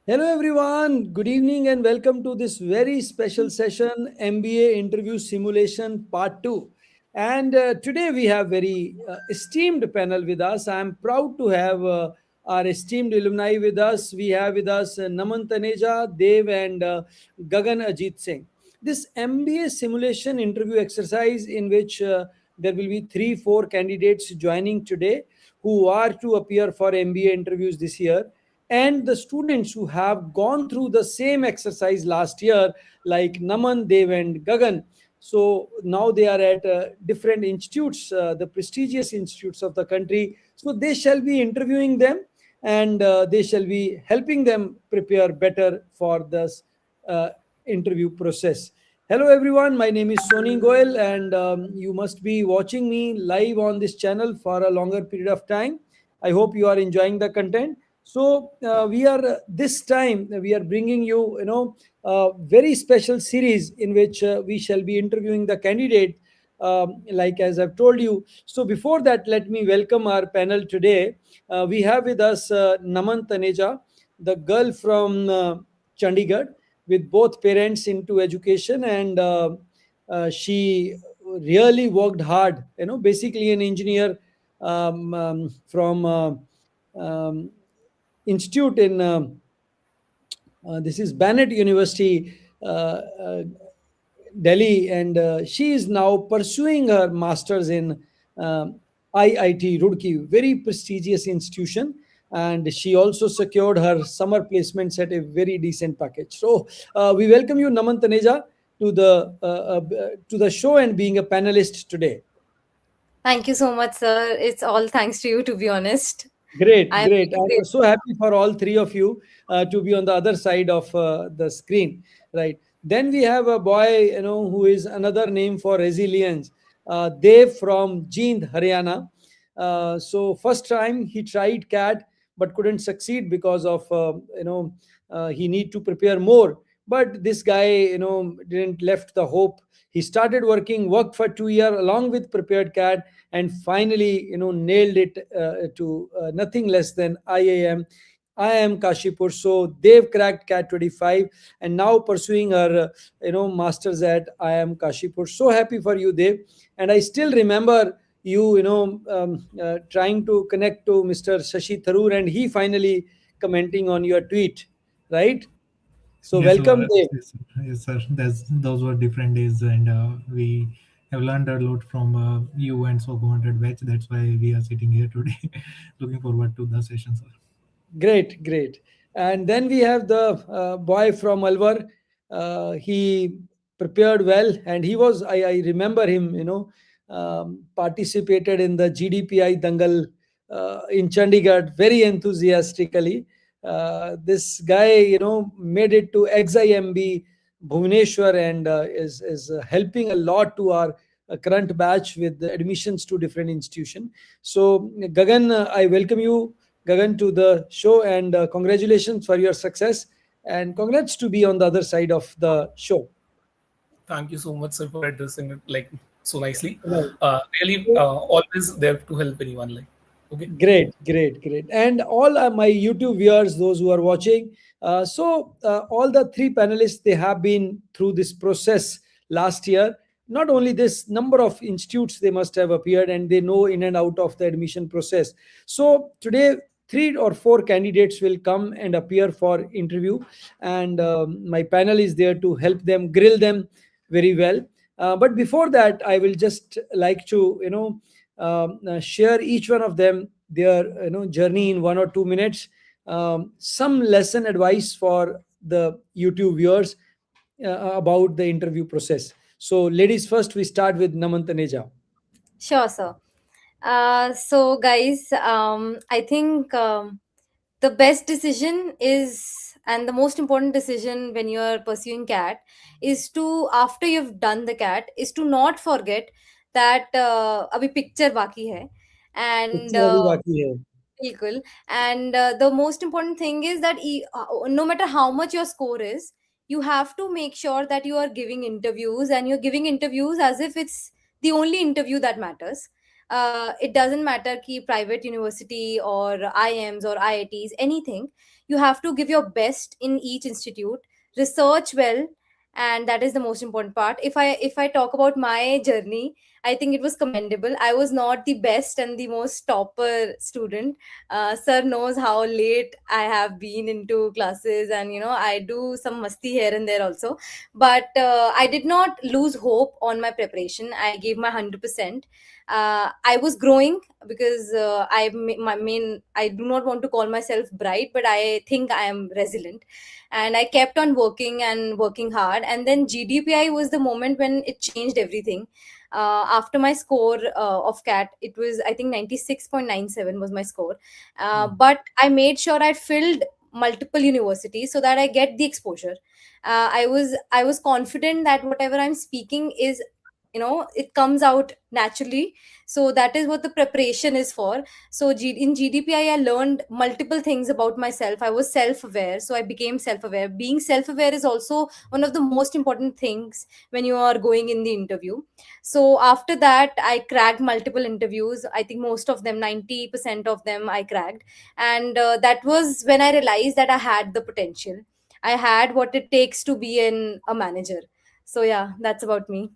Hello, everyone. Good evening, and welcome to this very special session MBA Interview Simulation Part 2. And today we have very esteemed panel with us. I am proud to have our esteemed alumni with us. We have with us Naman Taneja, Dev, and Gagan Ajit Singh. This MBA simulation interview exercise, in which there will be 3 4 candidates joining today who are to appear for MBA interviews this year, and the students who have gone through the same exercise last year, like Naman, Dev, and Gagan. So now they are at different institutes, the prestigious institutes of the country. So they shall be interviewing them, and they shall be helping them prepare better for this uh, interview process. Hello, everyone. My name is Soni Goel, and you must be watching me live on this channel for a longer period of time. I hope you are enjoying the content. So we are this time we are bringing you, a very special series in which we shall be interviewing the candidate, like as I've told you. So before that, let me welcome our panel today. We have with us Naman Taneja, the girl from Chandigarh, with both parents into education, and she really worked hard. Basically an engineer from. Um, Institute in this is Bennett University, Delhi, and she is now pursuing her masters in IIT Roorkee, very prestigious institution. And she also secured her summer placements at a very decent package. So we welcome you, Naman Taneja, to the show and being a panelist today. Thank you so much, sir. It's all thanks to you, to be honest. Great, I'm great. very I'm so happy for all three of you to be on the other side of the screen, right? Then we have a boy, who is another name for resilience, Dev from Jind, Haryana. So first time he tried CAT but couldn't succeed because of, he need to prepare more. But this guy, didn't left the hope. He started worked for 2 years along with prepared CAT, and finally nailed it to nothing less than IIM Kashipur. So they've cracked CAT 25 and now pursuing her masters at IIM Kashipur. So happy for you, Dev. And I still remember you, trying to connect to Mr. Shashi Tharoor, and he finally commenting on your tweet, right? So Yes, welcome, Dev. yes, sir. Those were different days, and we have learned a lot from you and so 100 batch. That's why we are sitting here today. Looking forward to the session, sir. Great, great. And then we have the boy from Alwar. He prepared well, and I remember him, participated in the GDPI Dangal in Chandigarh very enthusiastically. This guy, made it to XIMB Bhubaneswar, and is helping a lot to our current batch with the admissions to different institutions. So, Gagan, I welcome you, Gagan, to the show, and congratulations for your success, and congrats to be on the other side of the show. Thank you so much, sir, for addressing it like so nicely. Right. Really, So, always there to help anyone. Like, okay. great, great, great. And all my YouTube viewers, those who are watching, all the three panelists, they have been through this process last year. Not only this, number of institutes they must have appeared, and they know in and out of the admission process. So today, 3 or 4 candidates will come and appear for interview, and my panel is there to help them, grill them very well. But before that, I will just like to, share each one of them their journey in 1 or 2 minutes, some lesson advice for the YouTube viewers about the interview process. So ladies first, we start with Naman Taneja. sure, sir. So, guys, I think the best decision is, and the most important decision when you are pursuing CAT is to, after you've done the CAT, is to not forget that abhi picture baki hai. And Picture abhi baki hai. बिल्कुल. And the most important thing is that no matter how much your score is, you have to make sure that you are giving interviews, and you're giving interviews as if it's the only interview that matters. It doesn't matter ki private university or IIMs or IITs, anything. You have to give your best in each institute, research well, and that is the most important part. If I talk about my journey, I think it was commendable. I was not the best and the most topper student. Sir knows how late I have been into classes, and I do some masti here and there also. But I did not lose hope on my preparation. I gave my 100%. I was growing because I do not want to call myself bright, but I think I am resilient, and I kept on working and working hard. And then GDPI was the moment when it changed everything. After my score of CAT, it was, I think, 96.97 was my score. But I made sure I filled multiple universities so that I get the exposure. I was confident that whatever I'm speaking is, it comes out naturally. So that is what the preparation is for. So in GDPI, I learned multiple things about myself. I was self-aware, so I became self-aware. Being self-aware is also one of the most important things when you are going in the interview. So after that, I cracked multiple interviews. I think most of them, 90% of them, I cracked. And that was when I realized that I had the potential. I had what it takes to be a manager. So yeah, that's about me.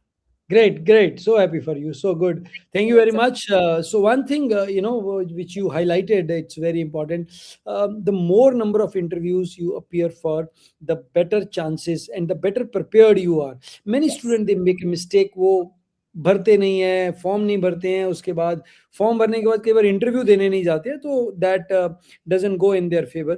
Great, great. So happy for you. So good. Thank you very Yes, much. So one thing, which you highlighted, it's very important. The more number of interviews you appear for, the better chances and the better prepared you are. Many yes, students they make a mistake. वो भरते नहीं है, form नहीं भरते हैं, उसके बाद form भरने के बाद कई बार इंटरव्यू देने नहीं जाते हैं, तो that doesn't go in their favour.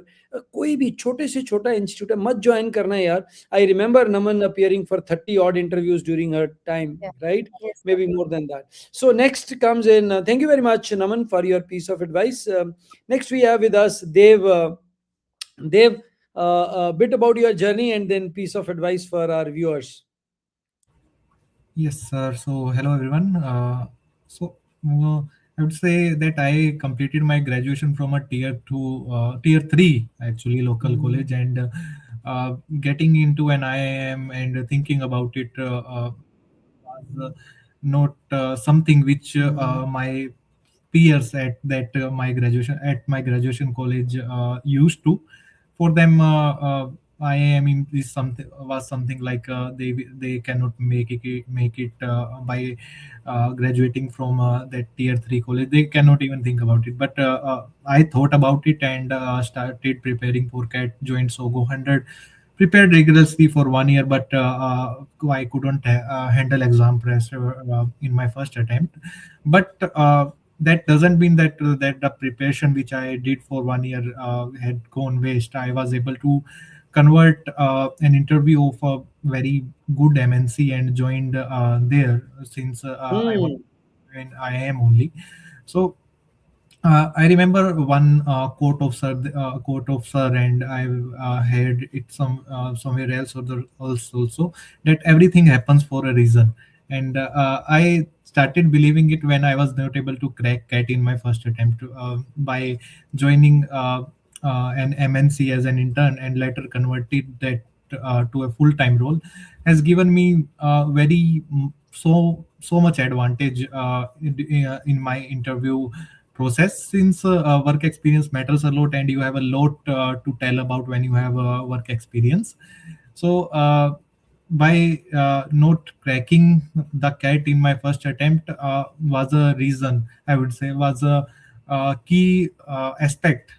कोई भी छोटे से छोटा इंस्टीट्यूट है, मत ज्वाइन करना है यार. I remember Naman appearing for 30 odd interviews during her time, yeah, right? yes, sir. Maybe more than that. So next comes in, thank you very much, Naman, for your piece of advice. Next we have with us Dev. Dev, a bit about your journey and then piece of advice for our viewers. Yes, sir. So, hello everyone. I would say that I completed my graduation from a tier three, actually local college, and getting into an IIM and thinking about it was not something which my peers at my graduation college used to. For them, IIM is something like they cannot make it by graduating from that tier three college. They cannot even think about it. But I thought about it and started preparing for CAT. Joined Sogo 100, prepared rigorously for 1 year, but I couldn't handle exam pressure in my first attempt. But that doesn't mean that the preparation which I did for 1 year had gone waste. I was able to convert an interview of a very good MNC and joined there since I was Hmm. in IIM only. So I remember one quote of sir, and I've heard it somewhere else also, that everything happens for a reason. And I started believing it when I was not able to crack CAT in my first attempt by joining an MNC as an intern and later converted that to a full time role, has given me so much advantage in my interview process, since work experience matters a lot and you have a lot to tell about when you have work experience. So by not cracking the CAT in my first attempt was a reason, I would say, was a key aspect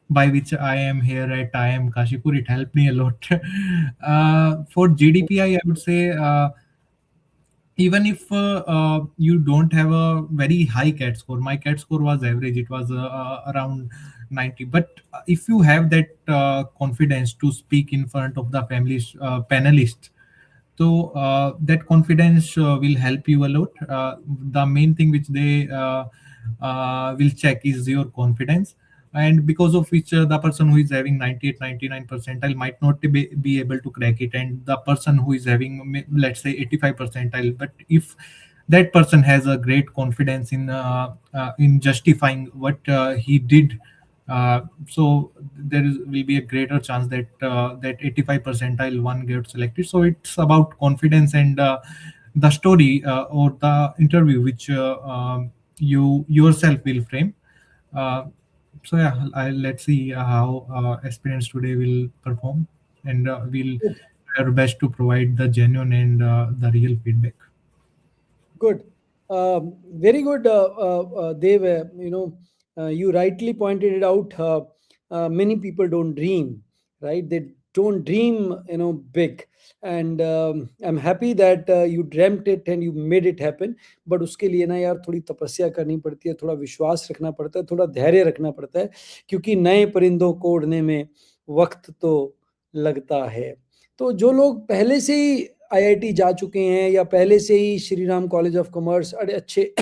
by which I am here at IIM Kashipur. It helped me a lot. For GDPI, I would say, even if you don't have a very high CAT score, my CAT score was average. It was around 90. But if you have that confidence to speak in front of the panelist, so that confidence will help you a lot. The main thing which they will check is your confidence, and because of which the person who is having 98, 99 percentile might not be able to crack it, and the person who is having let's say 85 percentile, but if that person has a great confidence in justifying what he did, so will be a greater chance that that 85 percentile one gets selected. So it's about confidence and the story or the interview which you yourself will frame. Uh, so yeah, let's see how aspirants today will perform, and we'll Good. try our best to provide the genuine and the real feedback. Good. Very good, Dev. You rightly pointed it out. Many people don't dream, right? They don't dream, big. And I'm happy that you dreamt it and you made it happen. But उसके लिए ना यार थोड़ी तपस्या करनी पड़ती है, थोड़ा विश्वास रखना पड़ता है, थोड़ा धैर्य रखना पड़ता है, क्योंकि नए परिंदों को उड़ने में वक्त तो लगता है। तो जो लोग पहले से ही आईआईटी जा चुके हैं या पहले से ही Shri Ram college of commerce अरे अच्छे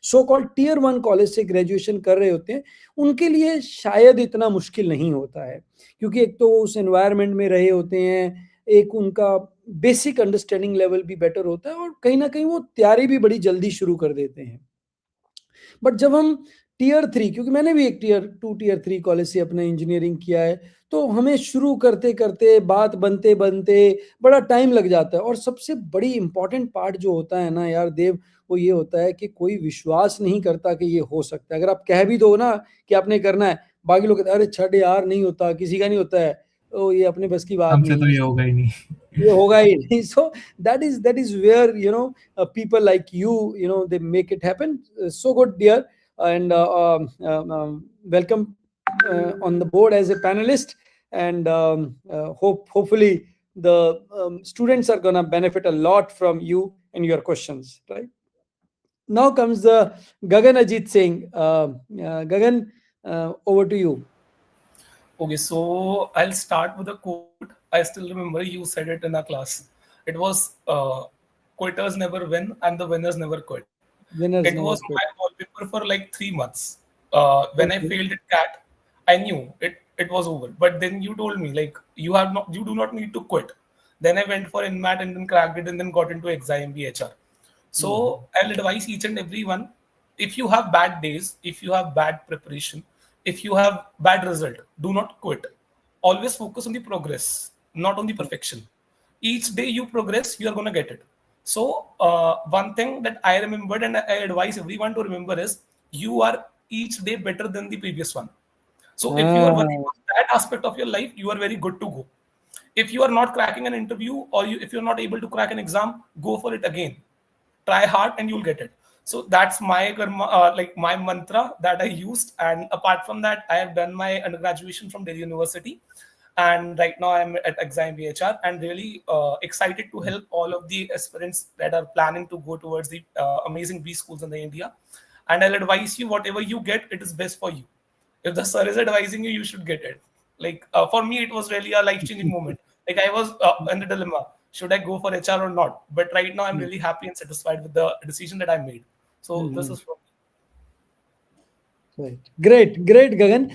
सो कॉल्ड टियर 1 कॉलेज से ग्रेजुएशन कर रहे होते हैं, उनके लिए शायद इतना मुश्किल नहीं होता है, क्योंकि एक तो वो उस एनवायरनमेंट में रहे होते हैं, एक उनका बेसिक अंडरस्टैंडिंग लेवल भी बेटर होता है और कहीं ना कहीं वो तैयारी भी बड़ी जल्दी शुरू कर देते हैं। बट जब हम टियर 3, क्योंकि मैंने भी एक टियर 2 टियर 3 कॉलेज से अपना इंजीनियरिंग किया है, तो हमें शुरू करते करते बात बनते बनते बड़ा टाइम लग जाता है। और सबसे बड़ी इंपॉर्टेंट पार्ट जो होता है ना यार देव, वो ये होता है कि कोई विश्वास नहीं करता कि ये हो सकता है। अगर आप कह भी दो ना कि आपने करना है, बाकी लोग कहते हैं अरे छठ यार नहीं होता, किसी का नहीं होता है, तो ये अपने बस की बात हमसे नहीं तो है, ये होगा ही नहीं। ये होगा ही नहीं। सो that is where people like you they make it happen. So good, dear, and welcome on the board as a panelist, and hopefully the students are gonna benefit a lot from you and your questions, right? Now comes the Gagan Ajit Singh. Gagan, over to you. Okay, so I'll start with a quote. I still remember you said it in our class. It was quitters never win and the winners never quit. Winners It never was quit. my wallpaper for like 3 months. When I Okay. failed at CAT, I knew it was over. But then you told me like you do not need to quit. Then I went for INMAT and then cracked it and then got into IIM B-HR. So I'll advise each and everyone, if you have bad days, if you have bad preparation, if you have bad result, do not quit. Always focus on the progress, not on the perfection. Each day you progress, you are going to get it. So one thing that I remembered and I advise everyone to remember is you are each day better than the previous one. So if you are working Ah, on that aspect of your life, you are very good to go. If you are not cracking an interview or if you're not able to crack an exam, go for it again. Try hard and you'll get it. So that's my karma, like my mantra that I used. And apart from that, I have done my undergraduation from Delhi University, and right now I'm at Exam BHR and really excited to help all of the aspirants that are planning to go towards the amazing B schools in the India. And I'll advise you, whatever you get, it is best for you. If the sir is advising you, you should get it. Like for me, it was really a life-changing moment. Like I was in the dilemma: should I go for HR or not? But right now, I'm really happy and satisfied with the decision that I made. So this is for right. Great, Gagan.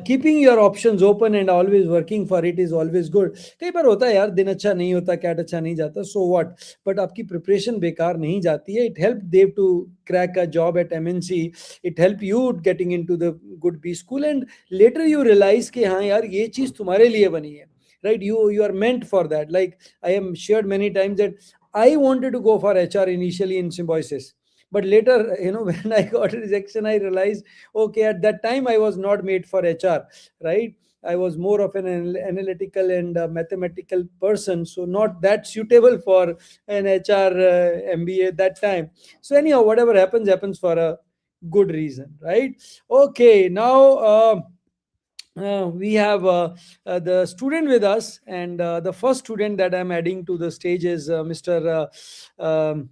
Keeping your options open and always working for it is always good. कई बार होता है यार, दिन अच्छा नहीं होता, cat अच्छा नहीं जाता, so what? But आपकी प्रिपरेशन बेकार नहीं जाती है. It helped Dev to crack a job at MNC. It helped you getting into the good B school, and later you realize कि हाँ यार ये चीज तुम्हारे लिए बनी है. Right? You are meant for that. Like I am shared many times that I wanted to go for HR initially in Symbiosis. But later, when I got a rejection, I realized, okay, at that time I was not made for HR, right? I was more of an analytical and mathematical person, so not that suitable for an HR MBA that time. So anyhow, whatever happens, happens for a good reason, right? Okay, now we have the student with us, and the first student that I'm adding to the stage is Mr. Um,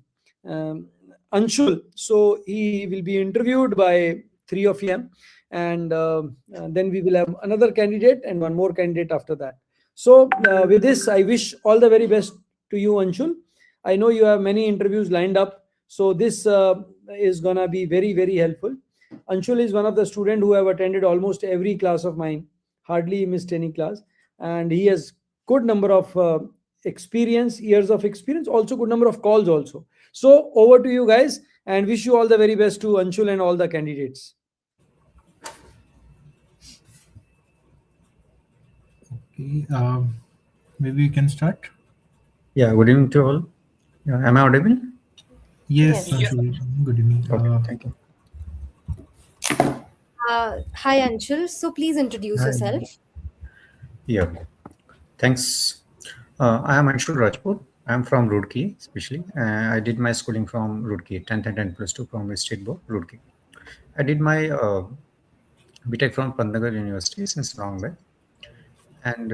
Anshul. So he will be interviewed by three of them, and then we will have another candidate and one more candidate after that. So with this, I wish all the very best to you, Anshul. I know you have many interviews lined up, so this is gonna be very, very helpful. Anshul is one of the students who have attended almost every class of mine, hardly missed any class, and he has good number of years of experience, also good number of calls also. So over to you guys, and wish you all the very best to Anshul and all the candidates. Okay, maybe we can start. Yeah, good evening to all. Am I audible? Yes, Yes. Anshul. Good evening. Okay, thank you. Hi, Anshul. So please introduce Hi. yourself. Yeah, thanks. I am Anshul Rajput. I'm from Roorkee, especially. I did my schooling from Roorkee, 10th and 10 plus 2 from the State Board, Roorkee. I did my BTech from Pantnagar University since long back and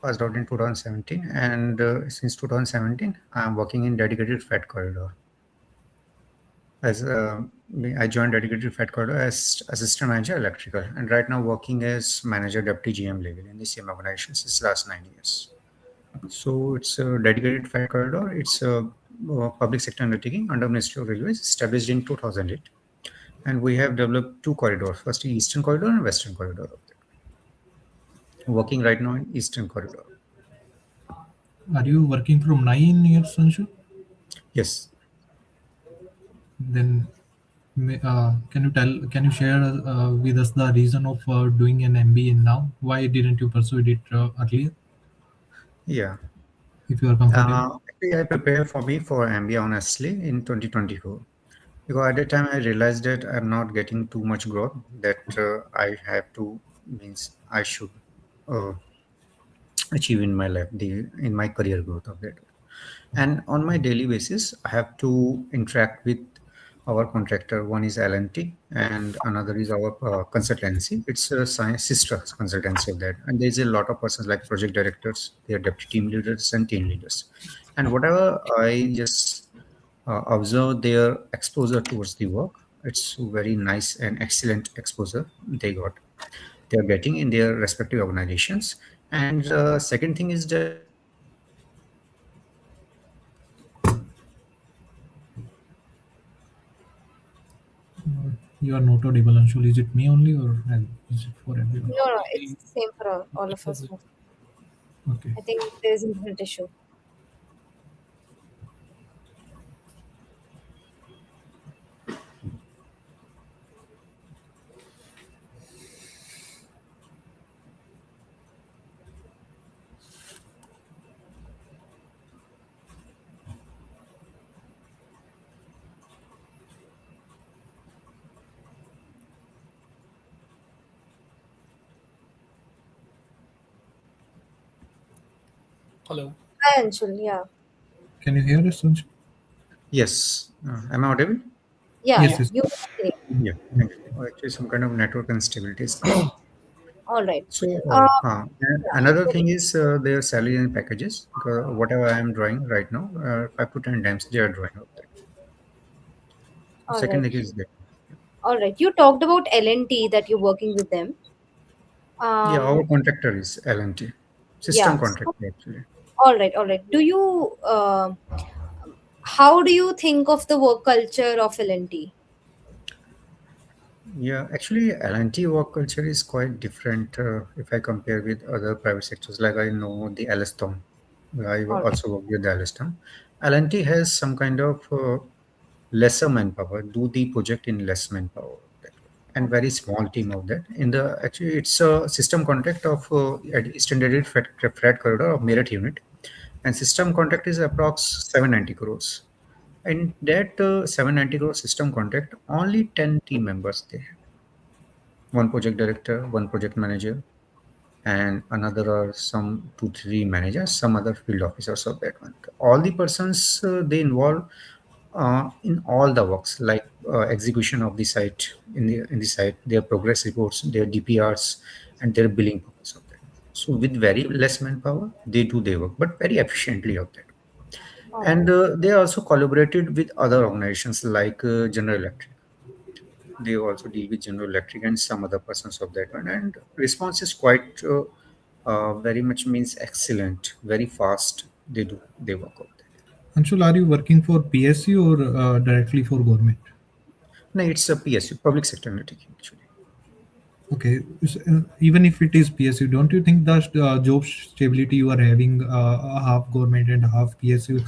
passed out in 2017. And since 2017, I'm working in dedicated freight corridor. As I joined dedicated freight corridor as assistant manager electrical, and right now working as manager deputy GM level in the same organization since last 9 years. So it's a dedicated freight corridor. It's a public sector undertaking under Ministry of Railways, established in 2008. And we have developed two corridors. First, the Eastern Corridor and Western Corridor. Working right now in Eastern Corridor. Are you working from 9 years, Anshul? Yes. Then can you share with us the reason of doing an MBA now? Why didn't you pursue it earlier? Yeah. If you are comfortable. Actually, I prepared for me for MBA honestly in 2024. Because at that time I realized that I'm not getting too much growth that I have to means I should uh, achieve in my life, in my career growth of that. And on my daily basis, I have to interact with our contractor. One is LNT and another is our consultancy. It's a science sister consultancy of that. And there's a lot of persons like project directors, their deputy team leaders and team leaders. And whatever I just observe their exposure towards the work, it's very nice and excellent exposure they're getting in their respective organizations. And second thing is that You are not audible, Anshul. Is it me only or is it for everyone? No, no, it's the same for all of us. Okay. I think there's internet issue. Hello. Hi, Anshul. Yeah. Can you hear us, Anshul? yes, am I audible? Yeah, Yes, yeah. yes. You okay. Yeah, thank you. Actually, some kind of network instability is there. All right. So, Uh, and yeah. another So, thing is their salary and packages. Because whatever I am drawing right now, 5 to 10 times they are drawing out there. all Second right. thing is that, All right. You talked about L&T that you're working with them. yeah, our Um, contractor is LNT, system yeah. So, contractor actually. all right. All right. How do you think of the work culture of L&T? Yeah, actually, LNT work culture is quite different if I compare with other private sectors. Like I know the Alstom. I All right. also work with the Alstom. LNT has some kind of lesser manpower, do the project in less manpower that way, and very small team of that. In the actually, it's a system contract of standard freight corridor of Meerut unit, and system contract is approx 790 crores. And that 790 crore system contract, only 10 team members they have. One project director, one project manager, and another are some 2 3 managers, some other field officers of that one. All the persons they involve in all the works like execution of the site in the site, their progress reports, their DPRs, and their billing purpose of that. So with very less manpower, they do their work, but very efficiently of that. All And right. they also collaborated with other organizations like General Electric. They also deal with General Electric and some other persons of that one. And response is quite very much means excellent, very fast. They work out there. Anshul, are you working for PSU or directly for government? No, it's a PSU, public sector undertaking actually. Okay, even if it is PSU, don't you think the job stability you are having, half government and half PSU,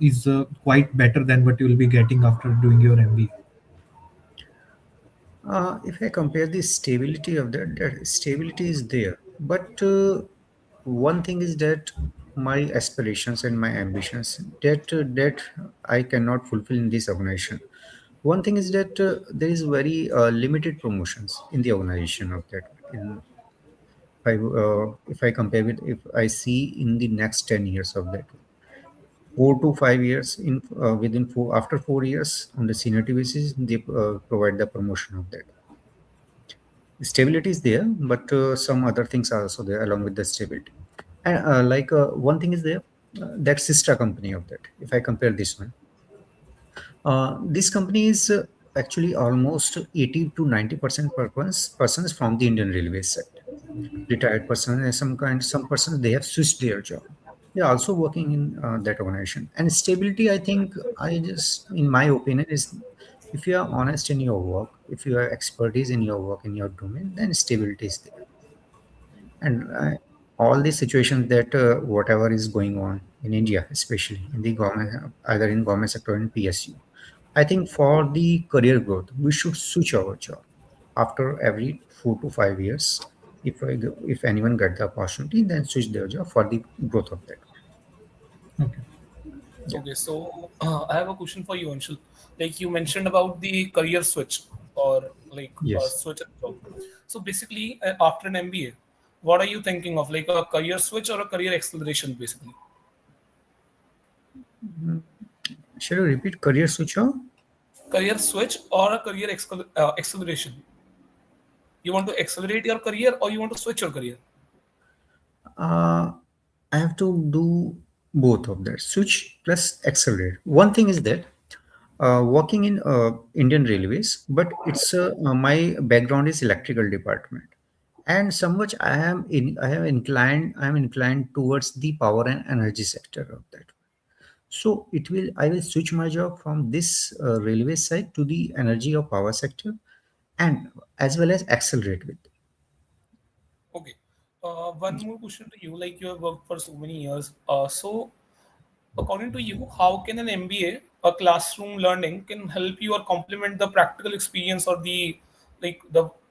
is quite better than what you will be getting after doing your MBA? If I compare the stability of that stability is there. But one thing is that my aspirations and my ambitions that I cannot fulfill in this organization. One thing is that there is very limited promotions in the organization of that. In if I compare with, if I see in the next 10 years of that, 4 to 5 years in within four, after 4 years on the seniority basis, they provide the promotion of that. Stability is there, but some other things are also there along with the stability. And one thing is there, that sister company of that. If I compare this one, this company is actually almost 80 to 90% persons from the Indian Railways side, retired person, and some persons they have switched their job. They're also working in that organization. And stability, I think, I just, in my opinion, is if you are honest in your work, if you are expertise in your work in your domain, then stability is there. And all the situations that whatever is going on in India, especially in the government, either in government sector or in PSU, I think for the career growth, we should switch our job after every 4 to 5 years. If anyone get the opportunity, then switch their job for the growth of that. Okay. Yeah. Okay, so I have a question for you, Anshul. Like you mentioned about the career switch or like Yes. switch of job. So basically, after an MBA, what are you thinking of? Like a career switch or a career acceleration, basically? Shall you repeat career switch on? Career switch or a career acceleration? You want to accelerate your career or you want to switch your career? Uh, I have to do both of that, switch plus accelerate. One thing is that working in Indian Railways, but it's my background is electrical department, and somewhat I am inclined towards the power and energy sector of that. So I will switch my job from this railway side to the energy or power sector, and as well as accelerate with. Okay. One more question to you. Like you have worked for so many years. So according to you, how can an MBA, a classroom learning, can help you or complement the practical experience or the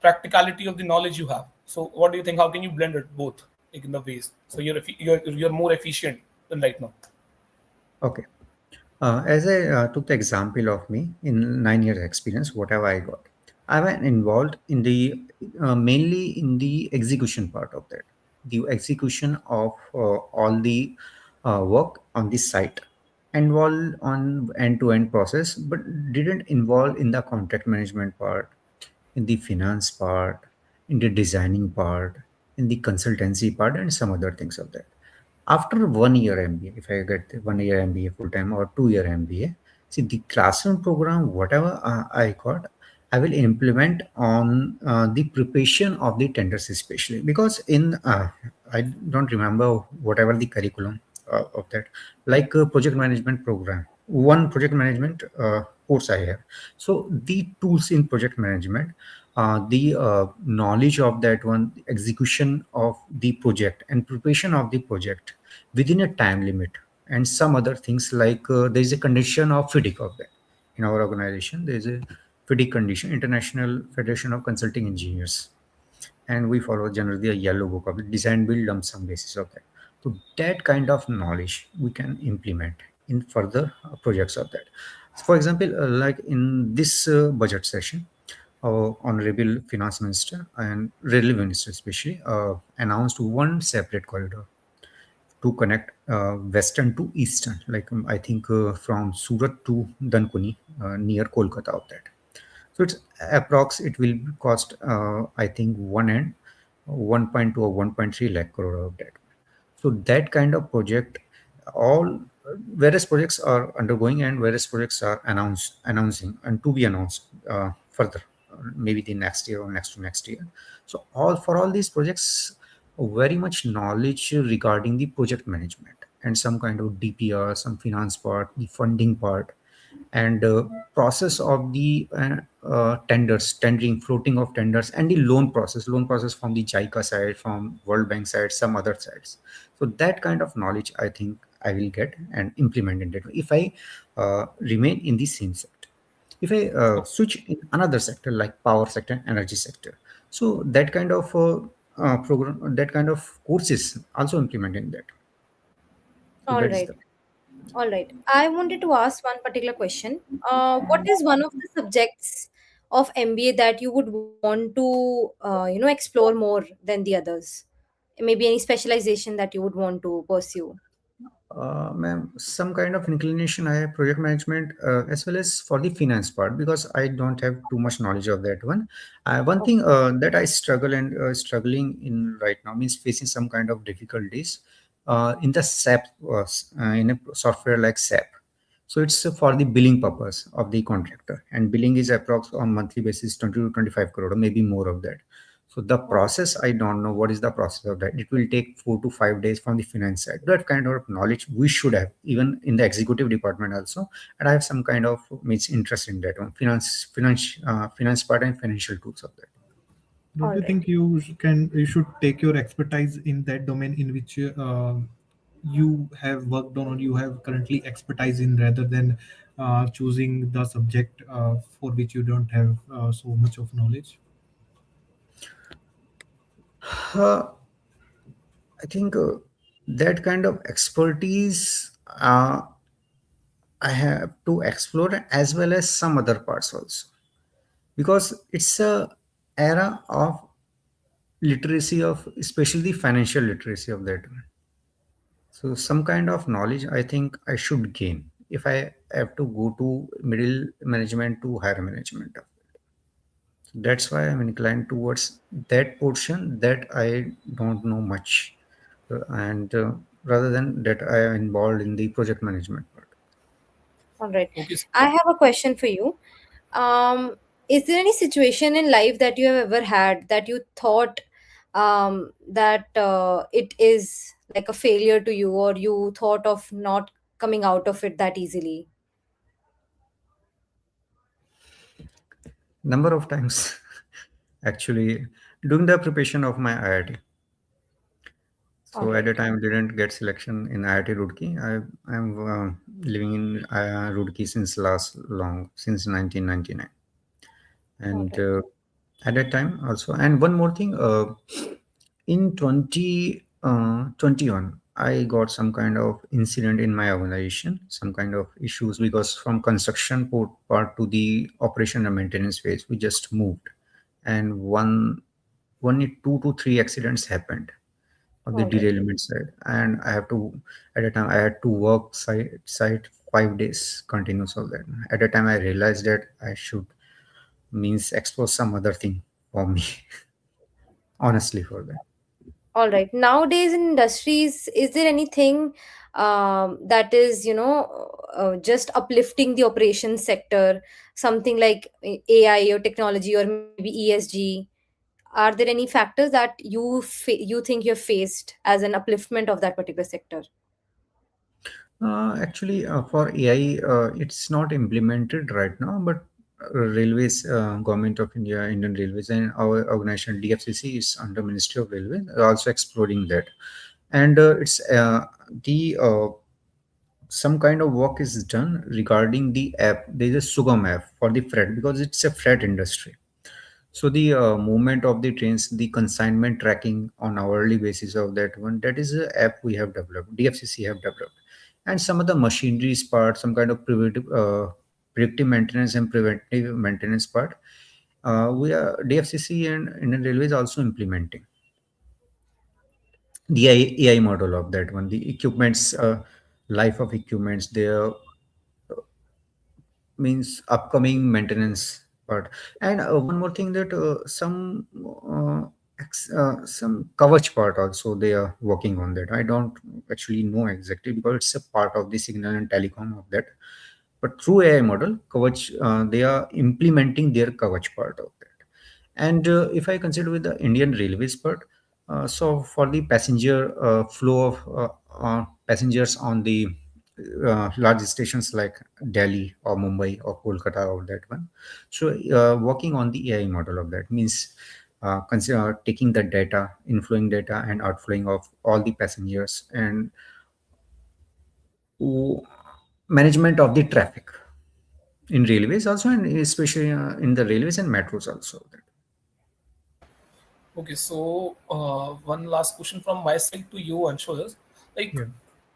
practicality of the knowledge you have? So what do you think? How can you blend it both, like in the ways? So you're more efficient than right now. Okay. As I took the example of me in 9 years experience, whatever I got, I was involved in the mainly in the execution part of that, the execution of all the work on the site, involved on end-to-end process, but didn't involve in the contract management part, in the finance part, in the designing part, in the consultancy part, and some other things of that. After 1 year MBA, if I get 1 year MBA full time or 2 year MBA, see the classroom program, whatever I got, I will implement on the preparation of the tenders, especially because in I don't remember whatever the curriculum of that, like project management program, one project management course I have. So the tools in project management, the knowledge of that one, execution of the project and preparation of the project within a time limit, and some other things like there is a condition of FIDIC of that in our organization. There is a FIDIC condition, International Federation of Consulting Engineers, and we follow generally a yellow book of it, design build lump sum basis of that. So that kind of knowledge we can implement in further projects of that. So for example, like in this budget session, our honorable finance minister and railway minister especially announced one separate corridor to connect western to eastern, like I think from Surat to Dankuni near Kolkata of that. So it's approx. It will cost I think 1.2 or 1.3 lakh crore of that. So that kind of project, all various projects are undergoing and various projects are announcing and to be announced further, maybe the next year or next to next year. So all for all these projects, very much knowledge regarding the project management and some kind of DPR, some finance part, the funding part, and process of the tenders, tendering, floating of tenders, and the loan process from the JICA side, from World Bank side, some other sides. So that kind of knowledge, I think I will get and implement in it if I remain in the same sector. If I switch in another sector like power sector, energy sector, so that kind of program, that kind of courses also implement in that. So All that is right. the All right. I wanted to ask one particular question. What is one of the subjects of MBA that you would want to, explore more than the others? Maybe any specialization that you would want to pursue. Ma'am, some kind of inclination I have project management as well as for the finance part because I don't have too much knowledge of that one. One thing that I struggle and struggling in right now means facing some kind of difficulties in the SAP in a software like SAP. So it's for the billing purpose of the contractor, and billing is approx on monthly basis 20 to 25 crore, or maybe more of that. So the process, I don't know what is the process of that. It will take 4 to 5 days from the finance side. That kind of knowledge we should have, even in the executive department also. And I have some kind of means interest in that one, finance part and financial tools of that. Don't All you right. think you should take your expertise in that domain in which you have worked on or you have currently expertise in, rather than choosing the subject for which you don't have so much of knowledge? Uh, I think that kind of expertise I have to explore as well as some other parts also because it's a era of literacy of especially financial literacy of that one. So some kind of knowledge I think I should gain if I have to go to middle management to higher management. So that's why I'm inclined towards that portion that I don't know much, and rather than that I am involved in the project management part. All right. Okay. I have a question for you. Um, is there any situation in life that you have ever had that you thought that it is like a failure to you, or you thought of not coming out of it that easily? Number of times, actually, during the preparation of my IIT. All So at the right. time, didn't get selection in IIT Roorkee. I'm living in Roorkee since last long since 1999, All and right. at that time also. And one more thing, in 2021, I got some kind of incident in my organization, some kind of issues because from construction part to the operation and maintenance phase, we just moved, and only 2 to 3 accidents happened on the All right. derailment side, and I have to at a time I had to work site 5 days continuous of that. At the time, I realized that I should means expose some other thing for me, honestly, for that. All right. Nowadays in industries, is there anything that is, just uplifting the operations sector, something like AI or technology or maybe ESG? Are there any factors that you think you've faced as an upliftment of that particular sector? Actually, for AI, it's not implemented right now, but railways, government of India, Indian Railways, and our organization DFCC is under Ministry of Railways, are also exploring that. And it's the some kind of work is done regarding the app. There is a Sugam app for the freight because it's a freight industry. So the movement of the trains, the consignment tracking on hourly basis of that one, that is a app we have developed, DFCC have developed, and some of the machineries part, some kind of predictive maintenance and preventive maintenance part. We are DFCC and Indian Railways also implementing the AI model of that one, the equipments, life of equipments, their means upcoming maintenance part. And one more thing that some coverage part also they are working on that. I don't actually know exactly because it's a part of the signal and telecom of that, but through AI model coverage, they are implementing their coverage part of that. And if I consider with the Indian Railways part, so for the passenger flow of passengers on the large stations like Delhi or Mumbai or Kolkata or that one, so working on the AI model of that means consider taking the data, inflowing data and outflowing of all the passengers, and uh, management of the traffic in railways also, and especially in the railways and metros also. Okay, so one last question from my side to you, Anshul, is like, Yeah.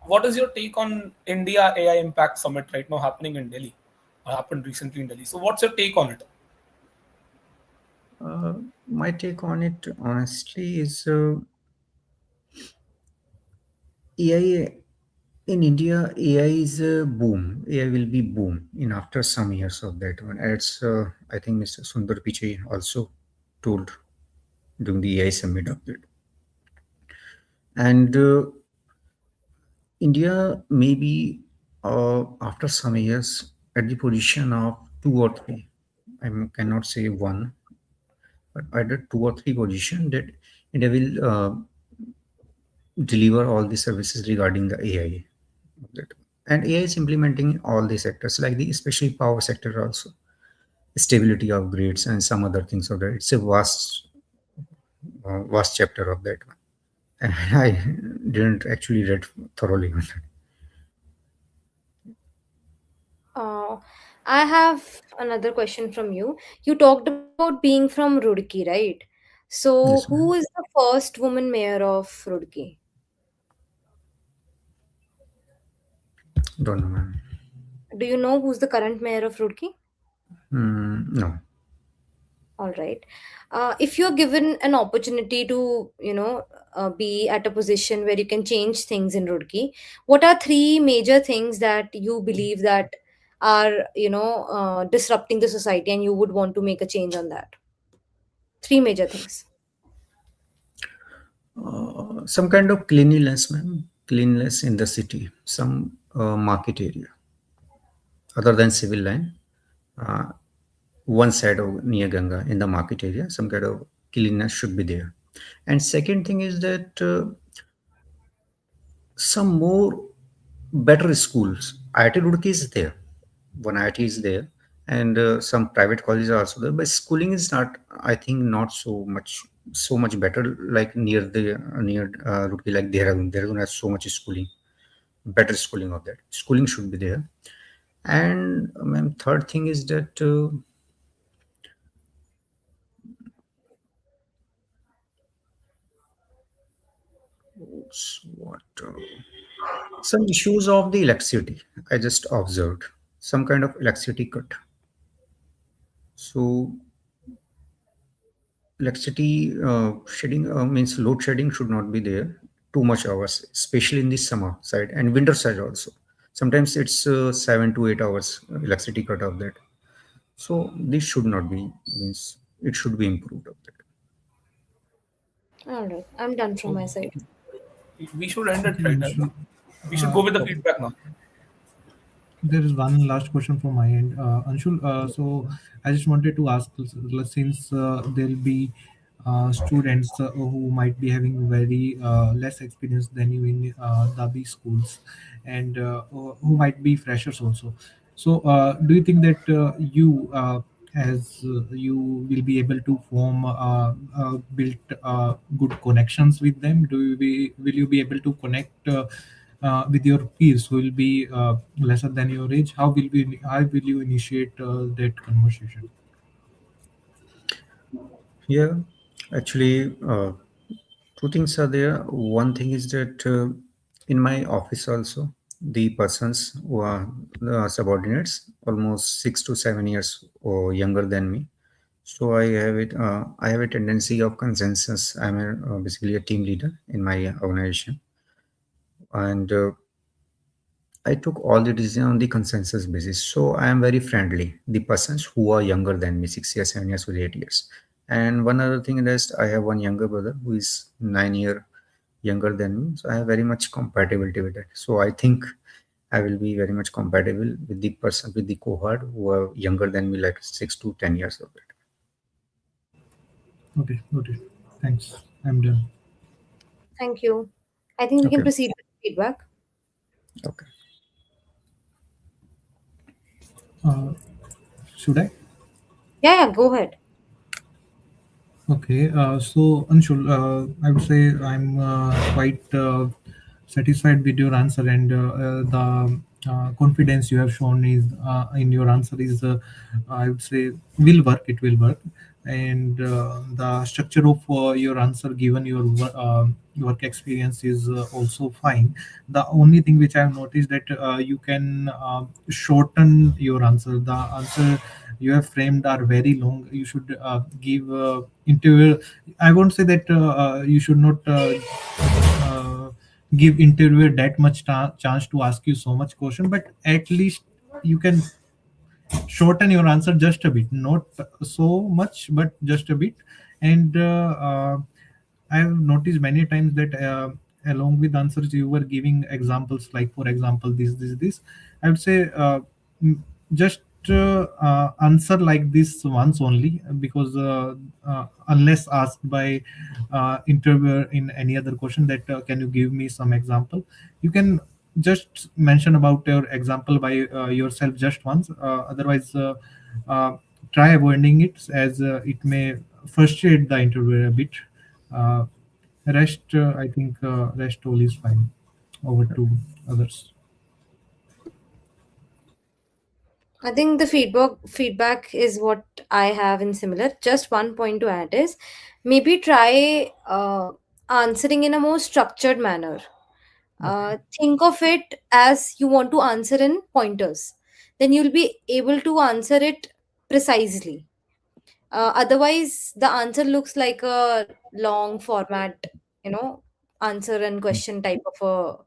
what is your take on India AI Impact Summit right now happening in Delhi? Happened recently in Delhi. So what's your take on it? My take on it, honestly, is AI in India. AI is a boom. AI will be boom in after some years of that one. As I think Mr. Sundar Pichai also told during the AI summit of that. And India may be after some years at the position of two or three. Cannot say one, but either two or three position that India will deliver all the services regarding the AI. That. And AI is implementing in all the sectors, like the especially power sector also, stability of grids and some other things of that. It's a vast chapter of that one. And I didn't actually read thoroughly on that. Uh, I have another question from you. You talked about being from Roorkee, right? So, Yes, who ma'am. is the first woman mayor of Roorkee? Don't know, ma'am. Do you know who's the current mayor of Roorkee? No. All right. If you're given an opportunity to, be at a position where you can change things in Roorkee, what are three major things that you believe that are, disrupting the society and you would want to make a change on that? Three major things. Some kind of cleanliness, ma'am. Cleanliness in the city, some market area, other than civil line. Uh, One side of near Ganga in the market area, some kind of cleanliness should be there. And second thing is that some more better schools. IIT Roorkee is there. One IIT is there, and some private colleges are also there. But schooling is not, I think, not so much better. Like near Roorkee, like Dehradun. Dehradun has so much schooling, better schooling of that. Schooling should be there. And ma'am, third thing is that what some issues of the electricity. I just observed some kind of electricity cut. So electricity shedding means load shedding should not be there too much hours, especially in the summer side and winter side also. Sometimes it's 7 to 8 hours electricity cut of that. So this should not be, means it should be improved of that. All right. I'm done from So my side. we should end it Okay, right now. Anshul. We should go with the Okay. feedback now. There is one last question from my end, Anshul. So I just wanted to ask, since there'll be students who might be having very less experience than you in the B schools, and who might be freshers also. So, do you think that you, as you will be able to build good connections with them? Will you be able to connect with your peers who will be lesser than your age? How will you initiate that conversation? Yeah, actually, two things are there. One thing is that in my office also, the persons who are subordinates, almost 6 to 7 years or younger than me. So I have it. I have a tendency of consensus. Basically a team leader in my organization, and I took all the decision on the consensus basis. So I am very friendly. The persons who are younger than me, 6 years, 7 years, or 8 years. And one other thing is I have one younger brother who is 9 year younger than me. So I have very much compatibility with that. So I think I will be very much compatible with the person with the cohort who are younger than me, like 6 to 10 years of that. Okay, okay. Thanks. I'm done. Thank you. I think we can Okay. proceed with feedback. Okay. Uh, should I? Yeah, yeah, go ahead. Okay, so Anshul, I would say I'm quite satisfied with your answer, and the confidence you have shown is in your answer is, I would say, will work. It will work, and the structure of your answer given your work experience is also fine. The only thing which I have noticed that you can shorten your answer. The answer you have framed are very long. You should give interview. I won't say that you should not uh, give interviewer that much chance to ask you so much question, but at least you can shorten your answer just a bit, not so much, but just a bit. And I have noticed many times that along with answers you were giving examples, like for example this. I would say just answer like this once only, because unless asked by interviewer in any other question that can you give me some example, you can just mention about your example by yourself just once. Otherwise uh, try avoiding it, as it may frustrate the interviewer a bit. uh, Rest, I think rest all is fine. Over to others. I think the feedback is what I have in similar. Just one point to add is maybe try answering in a more structured manner. Okay. Think of it as you want to answer in pointers. Then you'll be able to answer it precisely. Otherwise, the answer looks like a long format, you know, answer and question type of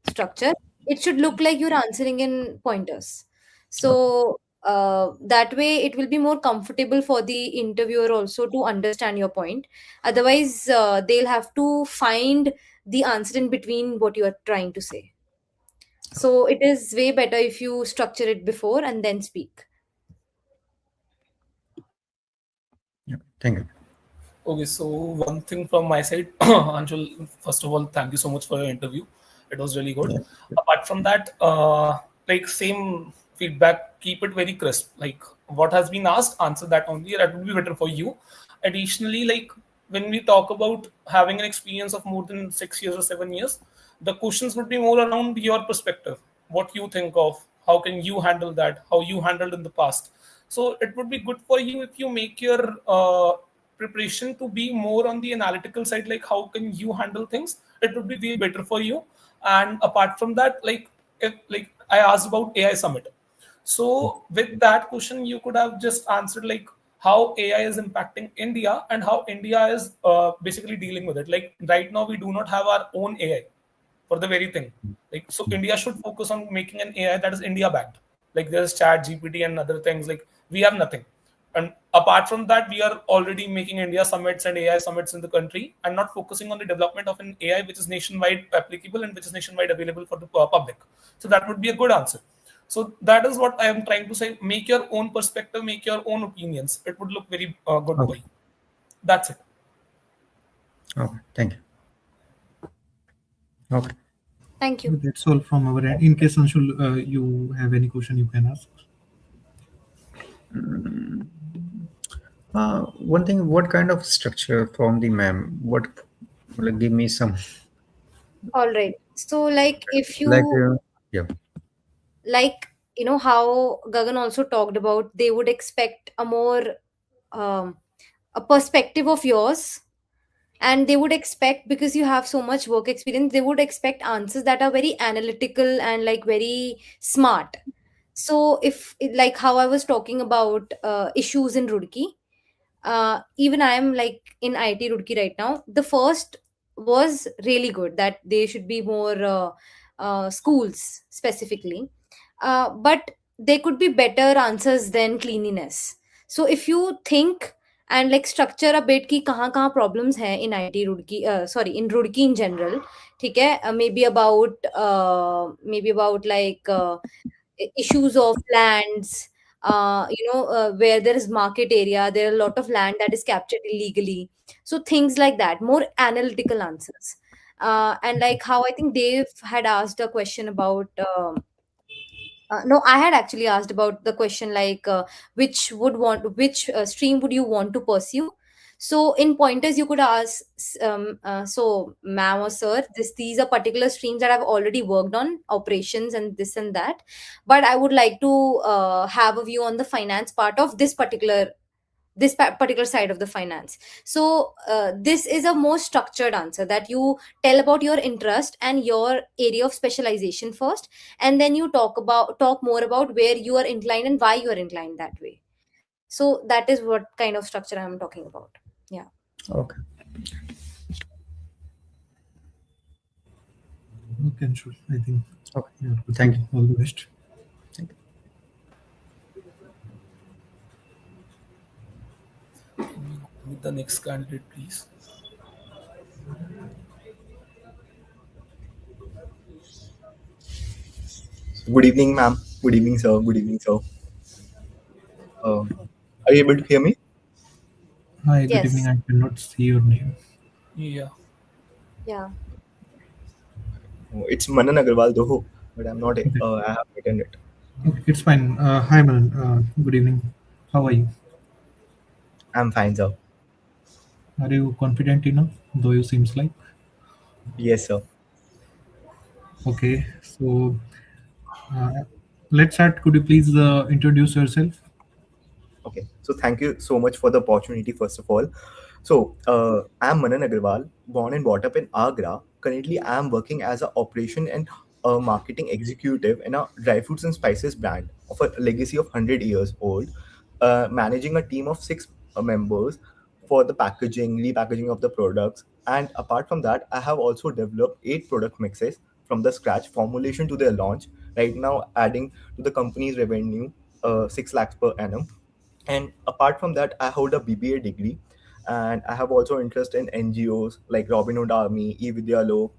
a structure. It should look like you're answering in pointers. Okay. So that way, it will be more comfortable for the interviewer also to understand your point. Otherwise, they'll have to find the answer in between what you are trying to say. So it is way better if you structure it before and then speak. Yeah. Thank you. Okay, so one thing from my side, Anshul, first of all, thank you so much for your interview. It was really good. Yeah. Apart from that, like same feedback, keep it very crisp. Like what has been asked, answer that only. That would be better for you. Additionally, like when we talk about having an experience of more than 6 years or 7 years, the questions would be more around your perspective, what you think of, how can you handle that, how you handled in the past. So it would be good for you if you make your preparation to be more on the analytical side, like how can you handle things. It would be way better for you. And apart from that, like if like I asked about AI summit, so with that question you could have just answered like how AI is impacting India and how India is basically dealing with it. Like right now we do not have our own AI for the very thing. Like so India should focus on making an AI that is India backed. Like there's Chat GPT and other things. Like we have nothing. And apart from that, we are already making India summits and AI summits in the country and not focusing on the development of an AI which is nationwide applicable and which is nationwide available for the public. So that would be a good answer. So that is what I am trying to say. Make your own perspective, make your own opinions. It would look very good for Okay. you. That's it. Okay. Thank you. Okay. Thank you. That's all from our end. In case Anshul, you have any question, you can ask. One thing, what kind of structure from the ma'am? What, like, give me some, All right. So, like, if like, you yeah. like, how Gagan also talked about, they would expect a more um, a perspective of yours, and they would expect because you have so much work experience, they would expect answers that are very analytical and like very smart. So, if like how I was talking about issues in Roorkee, even I am like in IT Roorkee right now. The first was really good that they should be more schools specifically, but there could be better answers than cleanliness. So if you think and like structure a bit कि कहाँ problems हैं in IT Roorkee, sorry in Roorkee in general, ठीक है, maybe about like issues of lands, where there is market area, there are a lot of land that is captured illegally. So things like that, more analytical answers. And like how I think Dave had asked a question about no, I had actually asked about the question like which stream would you want to pursue. So in pointers, you could ask, so ma'am or sir, these are particular streams that I've already worked on, operations and this and that. But I would like to have a view on the finance part of this particular side of the finance. So this is a more structured answer, that you tell about your interest and your area of specialization first, and then you talk more about where you are inclined and why you are inclined that way. So that is what kind of structure I'm talking about. Yeah. Okay. Okay, Anshul, I think Okay. you're good to Thank go. you. All the best. Thank you. With the next candidate, please. Good evening, ma'am. Good evening, sir. Good evening, sir. Are you able to hear me? Hi, good evening. Yes. I cannot see your name. Yeah. Yeah. Oh, it's Manan Agarwal, though, but I'm not. Okay, I have written it. okay, it's fine. Hi, Manan. Good evening. How are you? I'm fine, sir. Are you confident enough? Though you seems like. Yes, sir. Okay, so uh, let's start. Could you please introduce yourself? Okay. So thank you so much for the opportunity, first of all. So I'm Manan Agarwal, born and brought up in Agra. Currently, I'm working as a operation and marketing executive in a dry fruits and spices brand of a legacy of 100 years old, managing a team of six members for the packaging, repackaging of the products. And apart from that, I have also developed 8 product mixes from the scratch, formulation to their launch. Right now, adding to the company's revenue 6 lakhs per annum. And apart from that, I hold a BBA degree, and I have also interest in NGOs like Robin Hood Army, Vidyalok,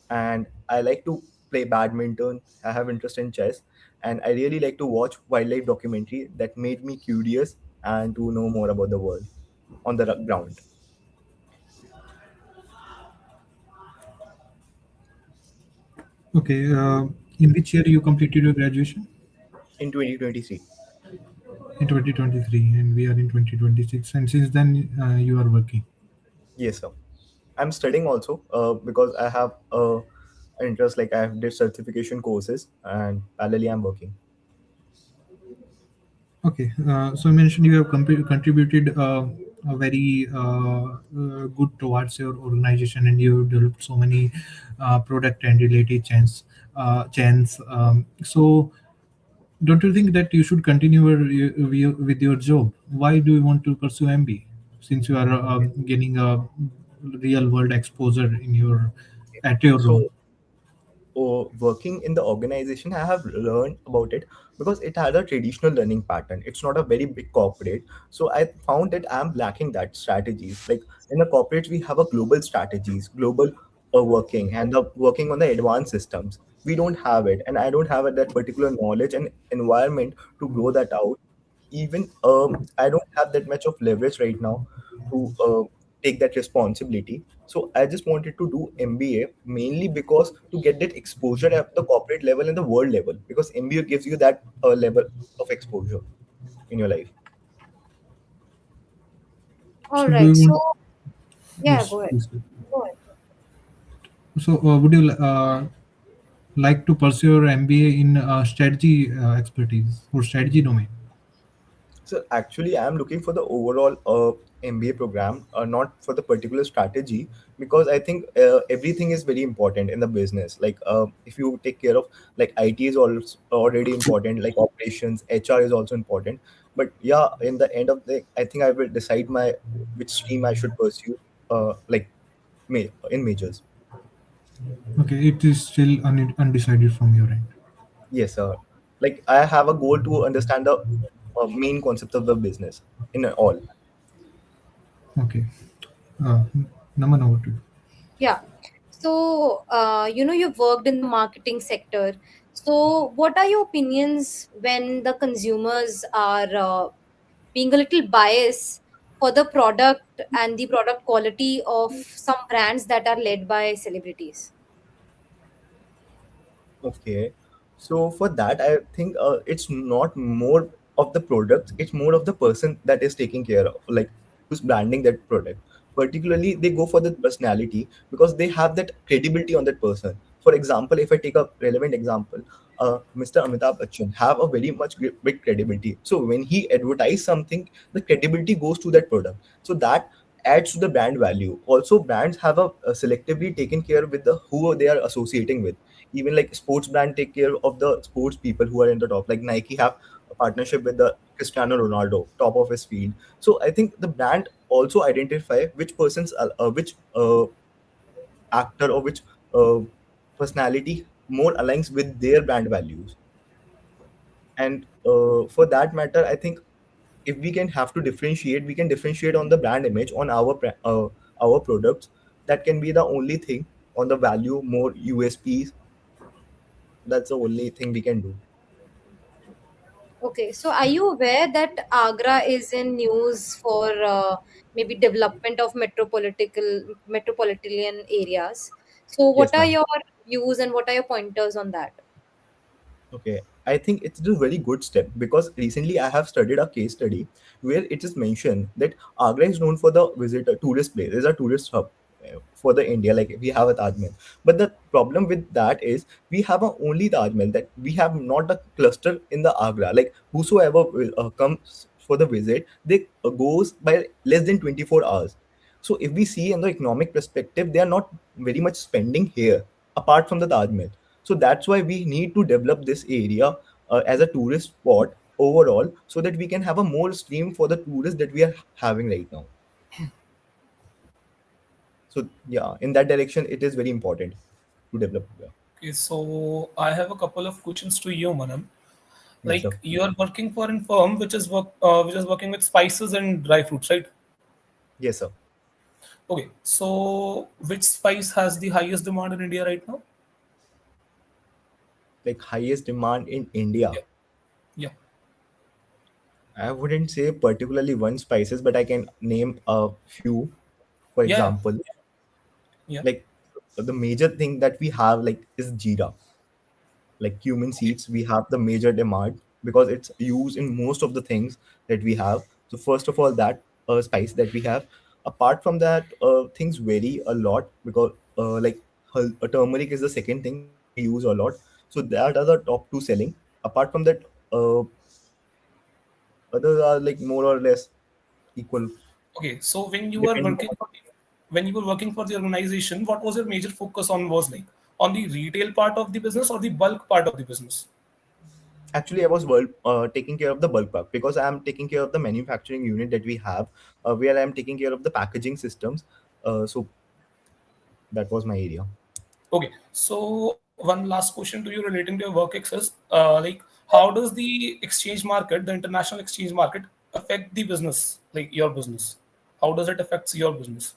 and I like to play badminton. I have interest in chess, and I really like to watch wildlife documentary that made me curious and to know more about the world on the ground. Okay, in which year you completed your graduation? In 2023. In 2023, and we are in 2026. And since then, you are working. Yes, sir. I'm studying also because I have interest, like I have did certification courses, and parallelly I'm working. Okay, so you mentioned you have contributed a very good towards your organization, and you have developed so many product and related chains. So, don't you think that you should continue with your job? Why do you want to pursue MBA since you are getting a real world exposure in your at your role? So working in the organization, I have learned about it because it had a traditional learning pattern. It's not a very big corporate. So I found that I'm lacking that strategies. Like in the corporate, we have a global strategies, global working, and the working on the advanced systems. We don't have it, and I don't have that particular knowledge and environment to grow that out. Even I don't have that much of leverage right now to take that responsibility. So I just wanted to do MBA mainly because to get that exposure at the corporate level and the world level, because MBA gives you that level of exposure in your life. All So, do right. you So want? yeah, Yes, go ahead. please. Go ahead. So, would you like to pursue your MBA in strategy expertise or strategy domain? So actually, I'm looking for the overall MBA program, not for the particular strategy, because I think everything is very important in the business. Like if you take care of like IT is also already important, like operations, HR is also important. But yeah, in the end of the, I think I will decide my which stream I should pursue. Like in majors. Okay, it is still undecided from your end. Yes, like I have a goal to understand the main concept of the business in all. Okay, uh, Naman, over to you. Yeah. So, you've worked in the marketing sector. So, what are your opinions when the consumers are being a little biased for the product and the product quality of some brands that are led by celebrities? Okay. So for that, I think it's not more of the product, it's more of the person that is taking care of, like who's branding that product. Particularly, they go for the personality because they have that credibility on that person. For example, if I take a relevant example, Mr. Amitabh Bachchan have a very much big credibility. So when he advertise something, the credibility goes to that product. So that adds to the brand value. Also, brands have a selectively taken care with the who they are associating with. Even like sports brand take care of the sports people who are in the top. Like Nike have a partnership with the Cristiano Ronaldo, top of his field. So I think the brand also identify which persons, which actor or which uh, personality more aligns with their brand values. And for that matter, I think if we can have to differentiate, we can differentiate on the brand image on our products. That can be the only thing on the value, more USPs. That's the only thing we can do. Okay, so are you aware that Agra is in news for maybe development of metropolitan areas? So, what Yes, are ma'am. your views and what are your pointers on that? Okay, I think it's a very good step because recently I have studied a case study where it is mentioned that Agra is known for the visitor tourist place. It's a tourist hub for the India. Like we have a Taj Mahal, but the problem with that is we have a only Taj Mahal, that we have not a cluster in the Agra. Like whosoever will, comes for the visit, they goes by less than 24 hours. So if we see in the economic perspective, they are not very much spending here apart from the Taj Mahal. So that's why we need to develop this area as a tourist spot overall, so that we can have a more stream for the tourists that we are having right now. So yeah, in that direction, it is very important to develop. Yeah. Okay, so I have a couple of questions to you, Manan. Yes, sir. Like you are working for a firm which is working with spices and dry fruits, right? Yes, sir. Okay, so which spice has the highest demand in India right now? Like highest demand in India. Yeah, yeah, I wouldn't say particularly one spices, but I can name a few. For yeah, example, yeah. like the major thing that we have like is jeera. Like cumin Okay, seeds, we have the major demand because it's used in most of the things that we have. So first of all, that spice that we have. Apart from that, things vary a lot because turmeric is the second thing that we use a lot. So that are the top two selling. Apart from that, uh, others are like more or less equal, okay. So depending on. when you were working for the organization, what was your major focus on? Was like on the retail part of the business or the bulk part of the business? Actually, I was taking care of the bulk part because I am taking care of the manufacturing unit that we have, where I am taking care of the packaging systems. So that was my area. Okay, so one last question to you relating to your work access. Like, how does the exchange market, the international exchange market, affect the business, like your business? How does it affect your business?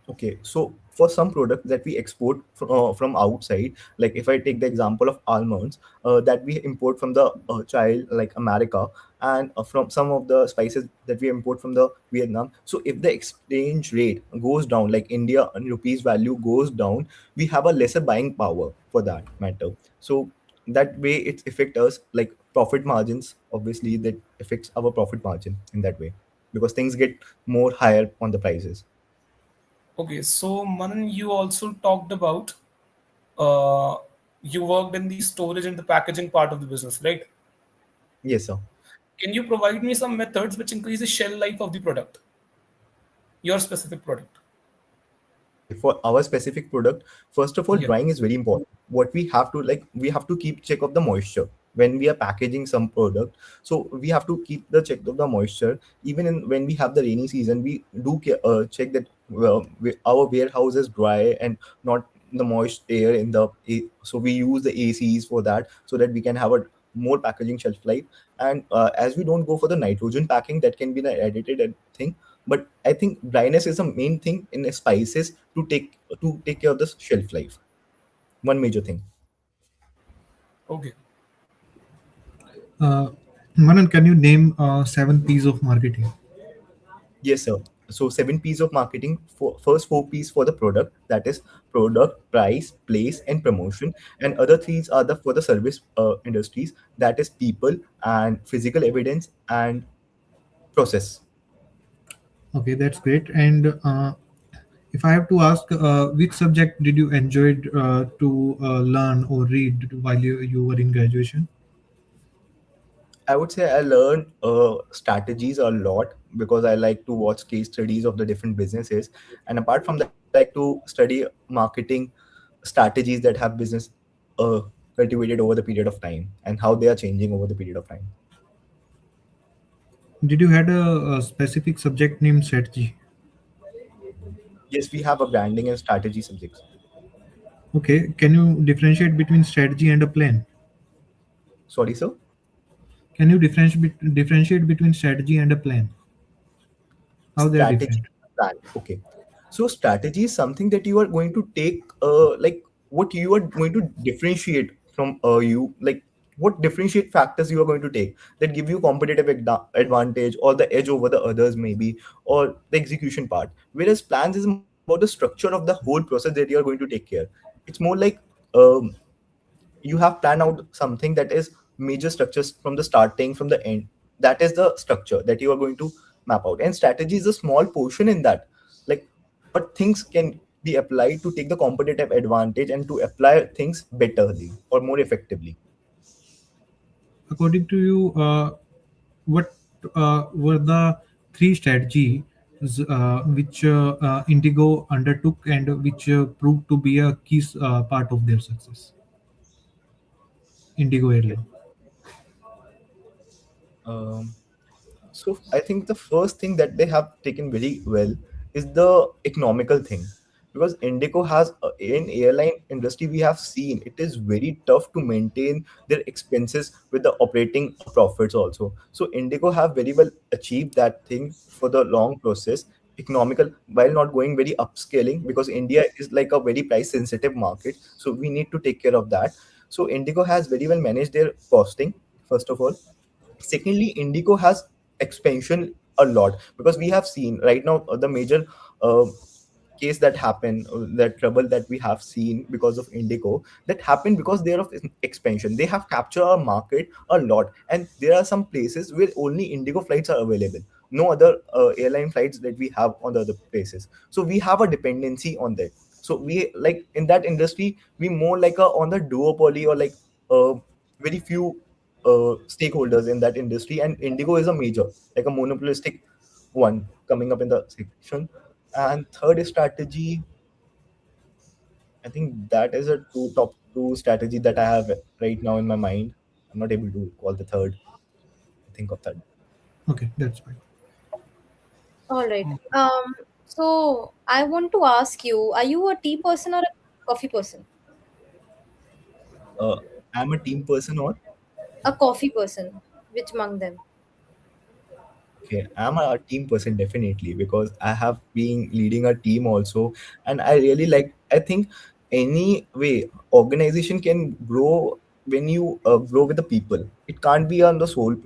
Okay, so for some products that we export from outside, like if I take the example of almonds, that we import from the child like America, and from some of the spices that we import from the Vietnam. So if the exchange rate goes down, like India and rupees value goes down, we have a lesser buying power for that matter. So that way it affects us like profit margins. Obviously, that affects our profit margin in that way because things get more higher on the prices. Okay, so Manan, you also talked about uh, you worked in the storage and the packaging part of the business, right? Yes, sir. Can you provide me some methods which increase the shelf life of the product, your specific product? Okay, for our specific product, first of all, Yeah. drying is very important. What we have to like, we have to keep check of the moisture when we are packaging some product. So we have to keep the check of the moisture. Even in when we have the rainy season, we do check that our warehouse is dry and not the moist air in the. So we use the ACs for that so that we can have a more packaging shelf life. And as we don't go for the nitrogen packing, that can be the edited thing, but I think dryness is the main thing in spices to take care of the shelf life. One major thing. Okay. Uh, Manan, can you name 7 P's of marketing? Yes, sir. So 7 P's of marketing. For first 4 P's for the product, that is product, price, place, and promotion. And other threes are the for the service industries, that is people and physical evidence and process. Okay, that's great. And If I have to ask, which subject did you enjoy to learn or read while you were in graduation? I would say I learned strategies a lot because I like to watch case studies of the different businesses. And apart from that, I like to study marketing strategies that have business uh, cultivated over the period of time and how they are changing over the period of time. Did you had a specific subject named strategy? Yes, we have a branding and strategy subjects. Okay, can you differentiate between strategy and a plan? Sorry, sir. Can you differentiate between strategy and a plan? How they are Strategy different? plan. Okay. So strategy is something that you are going to take, like what you are going to differentiate from you, like what differentiate factors you are going to take that give you competitive advantage or the edge over the others maybe, or the execution part. Whereas plans is more about the structure of the whole process that you are going to take care. It's more like um, you have planned out something that is major structures from the starting from the end. That is the structure that you are going to map out, and strategy is a small portion in that, like what things can be applied to take the competitive advantage and to apply things betterly or more effectively. According to you, what were the three strategies which Indigo undertook and which proved to be a key part of their success? Indigo Okay. Airline. um, So I think the first thing that they have taken very well is the economical thing, because Indigo has in airline industry we have seen it is very tough to maintain their expenses with the operating profits also. So Indigo have very well achieved that thing for the long process economical while not going very upscaling, because India is like a very price sensitive market, so we need to take care of that. So Indigo has very well managed their costing first of all. Secondly, Indigo has expansion a lot, because we have seen right now the major uh, case that happened, that trouble that we have seen because of Indigo, that happened because they are of expansion. They have captured our market a lot, and there are some places where only Indigo flights are available, no other airline flights that we have on the other places. So we have a dependency on that. So we like in that industry we more like a on the duopoly, or like uh, very few stakeholders in that industry, and Indigo is a major, like a monopolistic one coming up in the section. And third is strategy. I think that is a top two strategy that I have right now in my mind. I'm not able to call the third. Think of that. Okay, that's fine. All right. So I want to ask you, are you a tea person or a coffee person? Uh, I'm a team person, or A coffee person. Which among them? okay, I'm a team person definitely, because I have been leading a team also, and I really like. I think any way organization can grow when you grow with the people. It can't be on the soul.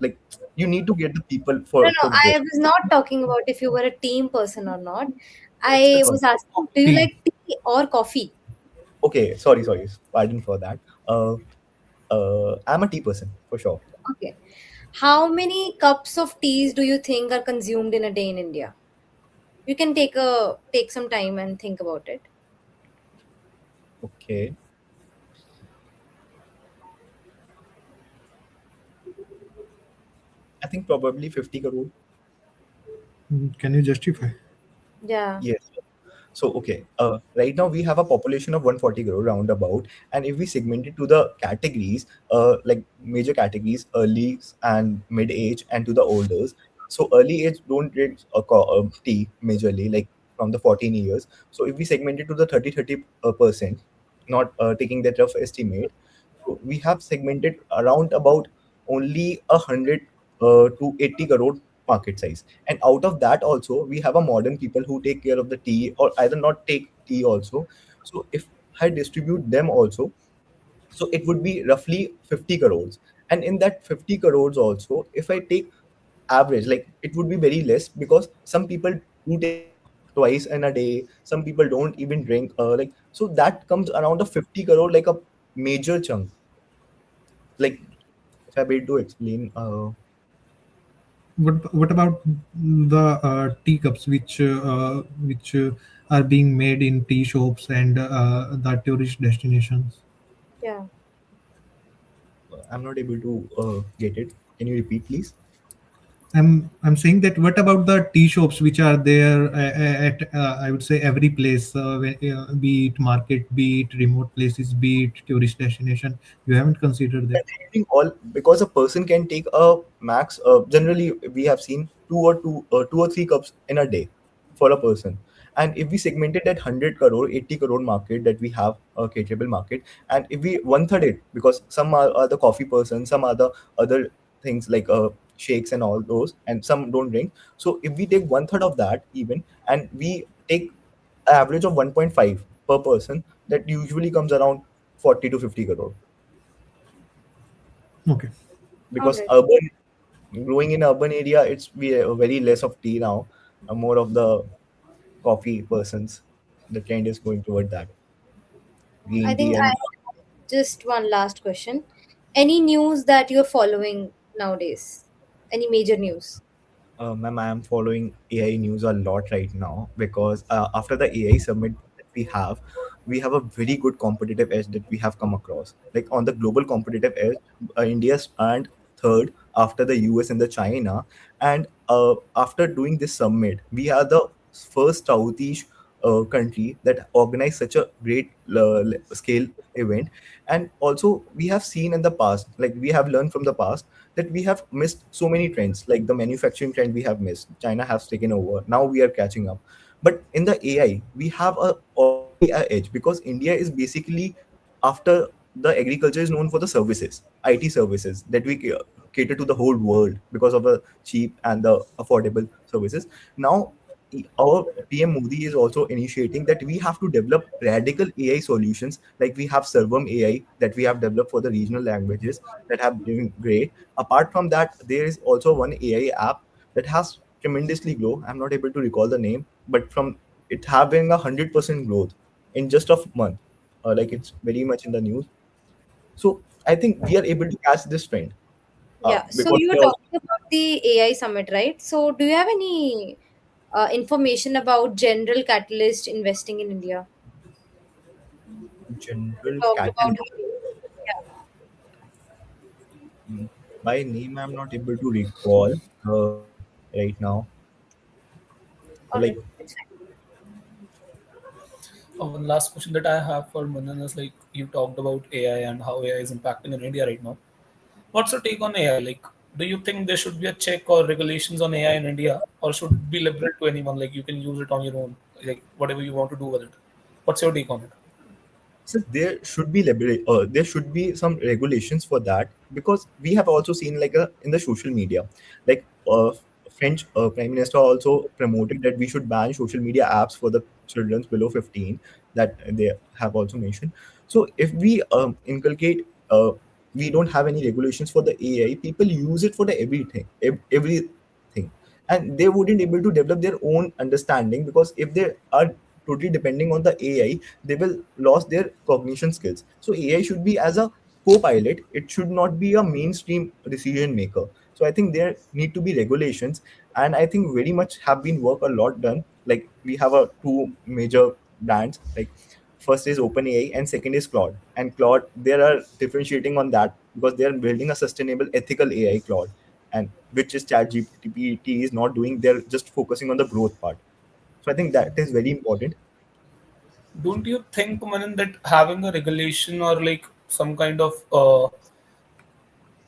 Like you need to get the people No, for no, growth. I was not talking about if you were a team person or not. It's the I was asking, do you Tea. like tea or coffee? okay. Sorry. Pardon for that. I'm a tea person for sure. Okay. How many cups of teas do you think are consumed in a day in India? You can take some time and think about it. Okay, I think probably 50 crore. Can you justify? Yeah. Yes. So, okay, right now we have a population of 140 crore roundabout, and if we segment it to the categories, like major categories, early and mid age, and to the olders. So, early age don't drink tea majorly, like from the 14 years. So, if we segment it to the 30% not taking that rough estimate, so we have segmented around about only 100 to 80 crore market size, and out of that also we have a modern people who take care of the tea or either not take tea also. So if I distribute them also, so it would be roughly 50 crores. And in that 50 crores also, if I take average, like it would be very less, because some people do take twice in a day, some people don't even drink, like so that comes around a 50 crore, like a major chunk. Like if I'm able to explain, What about the teacups which are being made in tea shops and the tourist destinations. Yeah. I'm not able to get it. Can you repeat, please? I'm saying that what about the tea shops which are there at I would say every place, be it market, be it remote places, be it tourist destination. You haven't considered that. Considering all, because a person can take a max, generally we have seen two or three cups in a day for a person. And if we segmented that 100 crore 80 crore market that we have, a caterable market, and if we one third it, because some are the coffee person, some are the other things like shakes and all those, and some don't drink. So if we take one third of that even, and we take an average of 1.5 per person, that usually comes around 40 to 50 crore. Okay. All Because right. urban, growing in urban area, it's we are very less of tea now, more of the coffee persons. The trend is going toward that, I green tea. think I And just one last question. Any news that you're following nowadays? Any major news? ma'am, I am following AI news a lot right now, because after the AI summit that we have a very good competitive edge that we have come across. Like on the global competitive edge, India stand third after the US and the China. And after doing this summit, we are the first Southeast country that organized such a great scale event. And also we have seen in the past, like we have learned from the past, that we have missed so many trends, like the manufacturing trend we have missed, China has taken over, now we are catching up. But in the AI we have already a edge, because India is basically, after the agriculture, is known for the services, IT services that we cater to the whole world because of the cheap and the affordable services. Now our PM Modi is also initiating that we have to develop radical AI solutions, like we have Servam AI that we have developed for the regional languages that have been great. Apart from that, there is also one AI app that has tremendously grow. I'm not able to recall the name, but from it having 100% growth in just a month, like it's very much in the news. So I think we are able to catch this trend, Yeah. So because you were we also, talking about the AI summit, right? So do you have any information about general catalyst investing in India? You general talked about catalyst. it. Yeah. By name, I'm not able to recall right now. All Like, right. It's fine. One last question that I have for Manan is like you talked about AI and how AI is impacting in India right now. What's your take on AI? Like, do you think there should be a check or regulations on AI in India, or should it be liberal to anyone? Like, you can use it on your own, like whatever you want to do with it. What's your take on it? so there should be some regulations for that, because we have also seen like in the social media, like French prime minister also promoted that we should ban social media apps for the children below 15, that they have also mentioned. So if we inculcate, we don't have any regulations for the AI, people use it for the everything, and they wouldn't able to develop their own understanding, because if they are totally depending on the AI, they will lose their cognition skills. So AI should be as a co-pilot, it should not be a mainstream decision maker. So I think there need to be regulations, and I think very much have been work a lot done. Like we have a two major brands, like first is OpenAI and second is Claude. And Claude, they are differentiating on that because they are building a sustainable ethical AI Claude, and which is ChatGPT is not doing, they're just focusing on the growth part. So I think that is very important. Don't you think, Manan, that having a regulation or like some kind of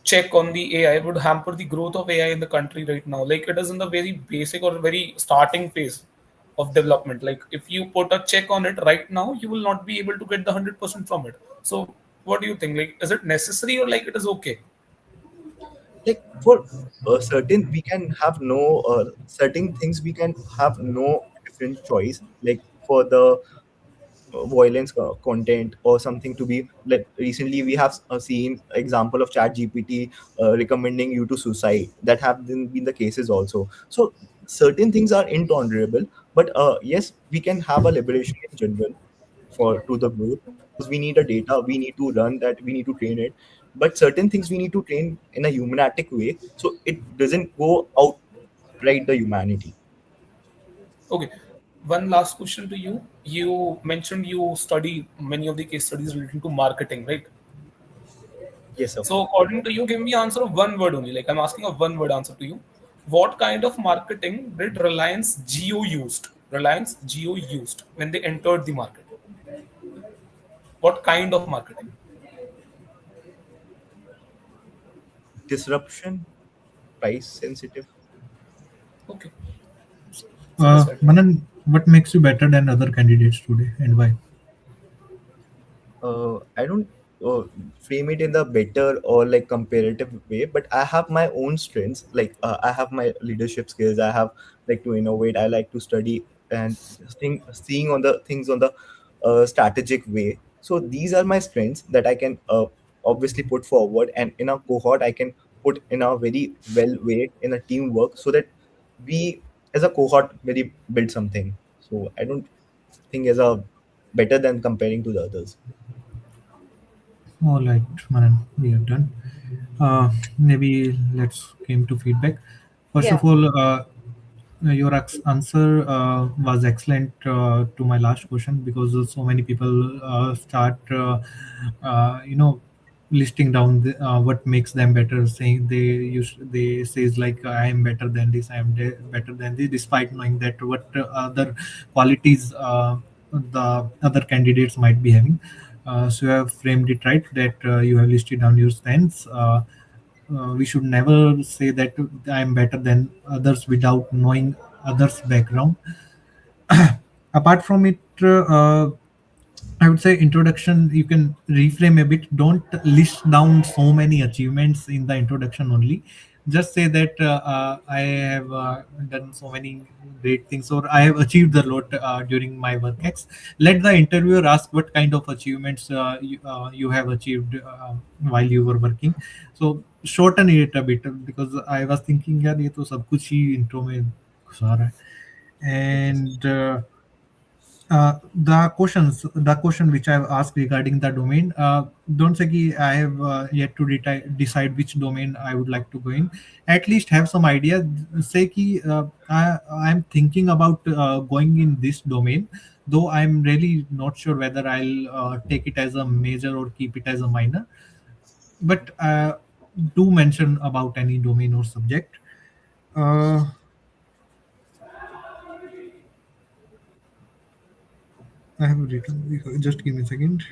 check on the AI would hamper the growth of AI in the country right now? Like, it is in the very basic or very starting phase of development. Like, if you put a check on it right now, you will not be able to get the 100% from it. So, what do you think? Like, is it necessary or like it is okay? Like for certain we can have no certain things we can have no different choice, like for the violence content or something to be, like recently we have seen example of chat gpt recommending you to suicide, that have been the cases also. So certain things are intolerable, but yes, we can have a liberation in general for to the growth, because we need a data, we need to run that, we need to train it. But certain things we need to train in a humanistic way, so it doesn't go outright the humanity. Okay. One last question to you. You mentioned you study many of the case studies relating to marketing, right? Yes, sir. So according to you, give me answer of one word only. Like I'm asking a one word answer to you. What kind of marketing did Reliance Geo used? Reliance Geo used when they entered the market. What kind of marketing? Disruption, price sensitive. Okay, simple said. Manan, what makes you better than other candidates today, and why? I don't frame it in the better or like comparative way, but I have my own strengths. Like I have my leadership skills. I have like to innovate. I like to study and seeing on the things on the strategic way. So these are my strengths that I can obviously put forward, and in a cohort I can put in a very well way in a teamwork, so that we as a cohort really build something. So I don't think as a better than comparing to the others. All right, Manan, we are done. Maybe let's came to feedback. First Yeah. of all, your answer was excellent to my last question, because so many people start, listing down what makes them better, saying they says like I am better than this, I am better than this, despite knowing that what other qualities the other candidates might be having. So you have framed it right, that you have listed down your strengths. We should never say that I am better than others without knowing others' background. Apart from it, I would say introduction, you can reframe a bit. Don't list down so many achievements in the introduction only. Just say that I have done so many great things, or I have achieved a lot during my work ex. Let the interviewer ask what kind of achievements you have achieved while you were working. So shorten it a bit, because I was thinking यार ये तो सब कुछ ही intro में घुसा रहा है. And the question which I've asked regarding the domain, don't say ki I have yet to decide which domain I would like to go in. At least have some idea. Say ki I'm thinking about going in this domain, though I'm really not sure whether I'll take it as a major or keep it as a minor. But do mention about any domain or subject. uh, I have written, just give me a second.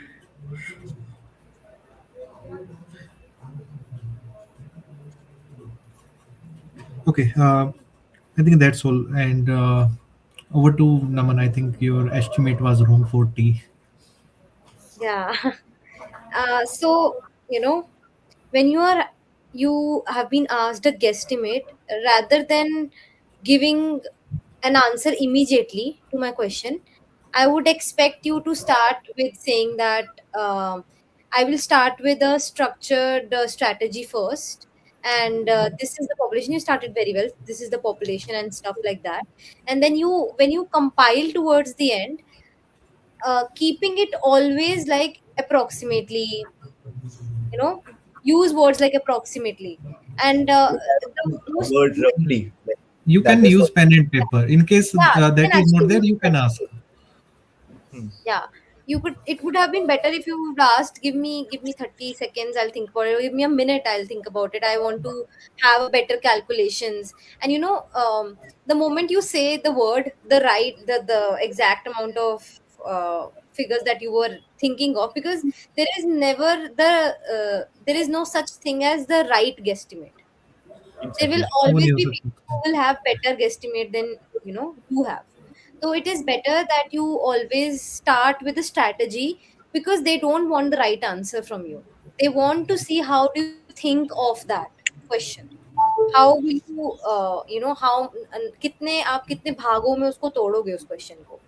Okay, I think that's all. And over to Naman. I think your estimate was wrong for T. Yeah. So, you know, when you have been asked a guesstimate, rather than giving an answer immediately to my question, I would expect you to start with saying that I will start with a structured strategy first. And this is the population. You started very well. This is the population and stuff like that. And then when you compile towards the end, keeping it always like approximately, you know, use words like approximately. And the most, Word roughly. Like, You that can is use what. pen and paper. In case yeah, you that can is not actually there, use you can ask. Hmm. yeah, you could, it would have been better if you would asked, give me 30 seconds, I'll think about it, give me a minute, I'll think about it, I want to have a better calculations. And the moment you say the word, the exact amount of figures that you were thinking of, because there is no such thing as the right guesstimate. There will Exactly. No one always be uses people who will have better guesstimate than you have. So it is better that you always start with a strategy, because they don't want the right answer from you. They want to see how do you think of that question. How will you how कितने आप कितने भागों में उसको तोड़ोगे उस question को.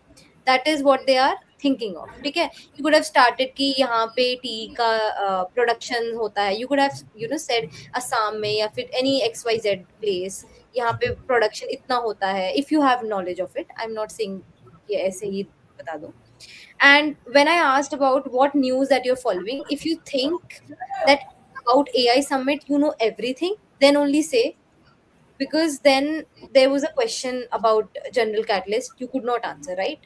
That is what they are thinking of. ठीक है. You could have started कि यहाँ पे टी का प्रोडक्शन होता है. You could have said Assam में या फिर any XYZ place, यहाँ पे प्रोडक्शन इतना होता है. If you have knowledge of it, I'm not saying ये ऐसे ही बता दो. And when I asked about what news that you're following, if you think that about AI summit you know everything, then only say because then there was a question about general catalyst you could not answer, right?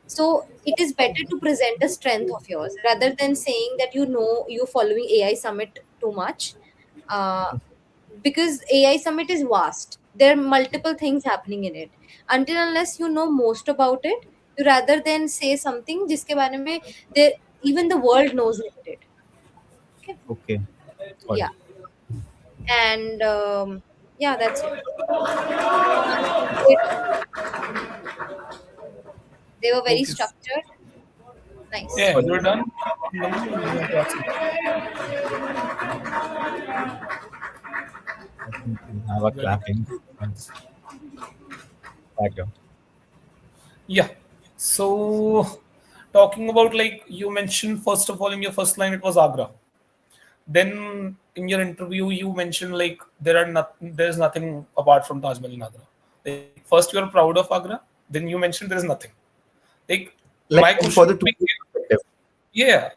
So it is better to present a strength of yours rather than saying that you're following AI Summit too much. Uh, because AI Summit is vast. There are multiple things happening in it. Until unless you know most about it, you rather than say something जिसके बारे में there even the world knows limited. Okay. Okay, got Yeah. it. And yeah, that's it. They, they were very Okay. structured. Nice. Yeah, Sorry, you're done. Naman, you want to ask something? I think we have a Very clapping nice. background. Yeah. So, talking about like you mentioned, first of all, in your first line, it was Agra. Then in your interview, you mentioned like there's nothing apart from Taj Mahal in Agra. Like first, you're proud of Agra. Then you mentioned there is nothing. Like Like my for question the would two be, perspective. yeah.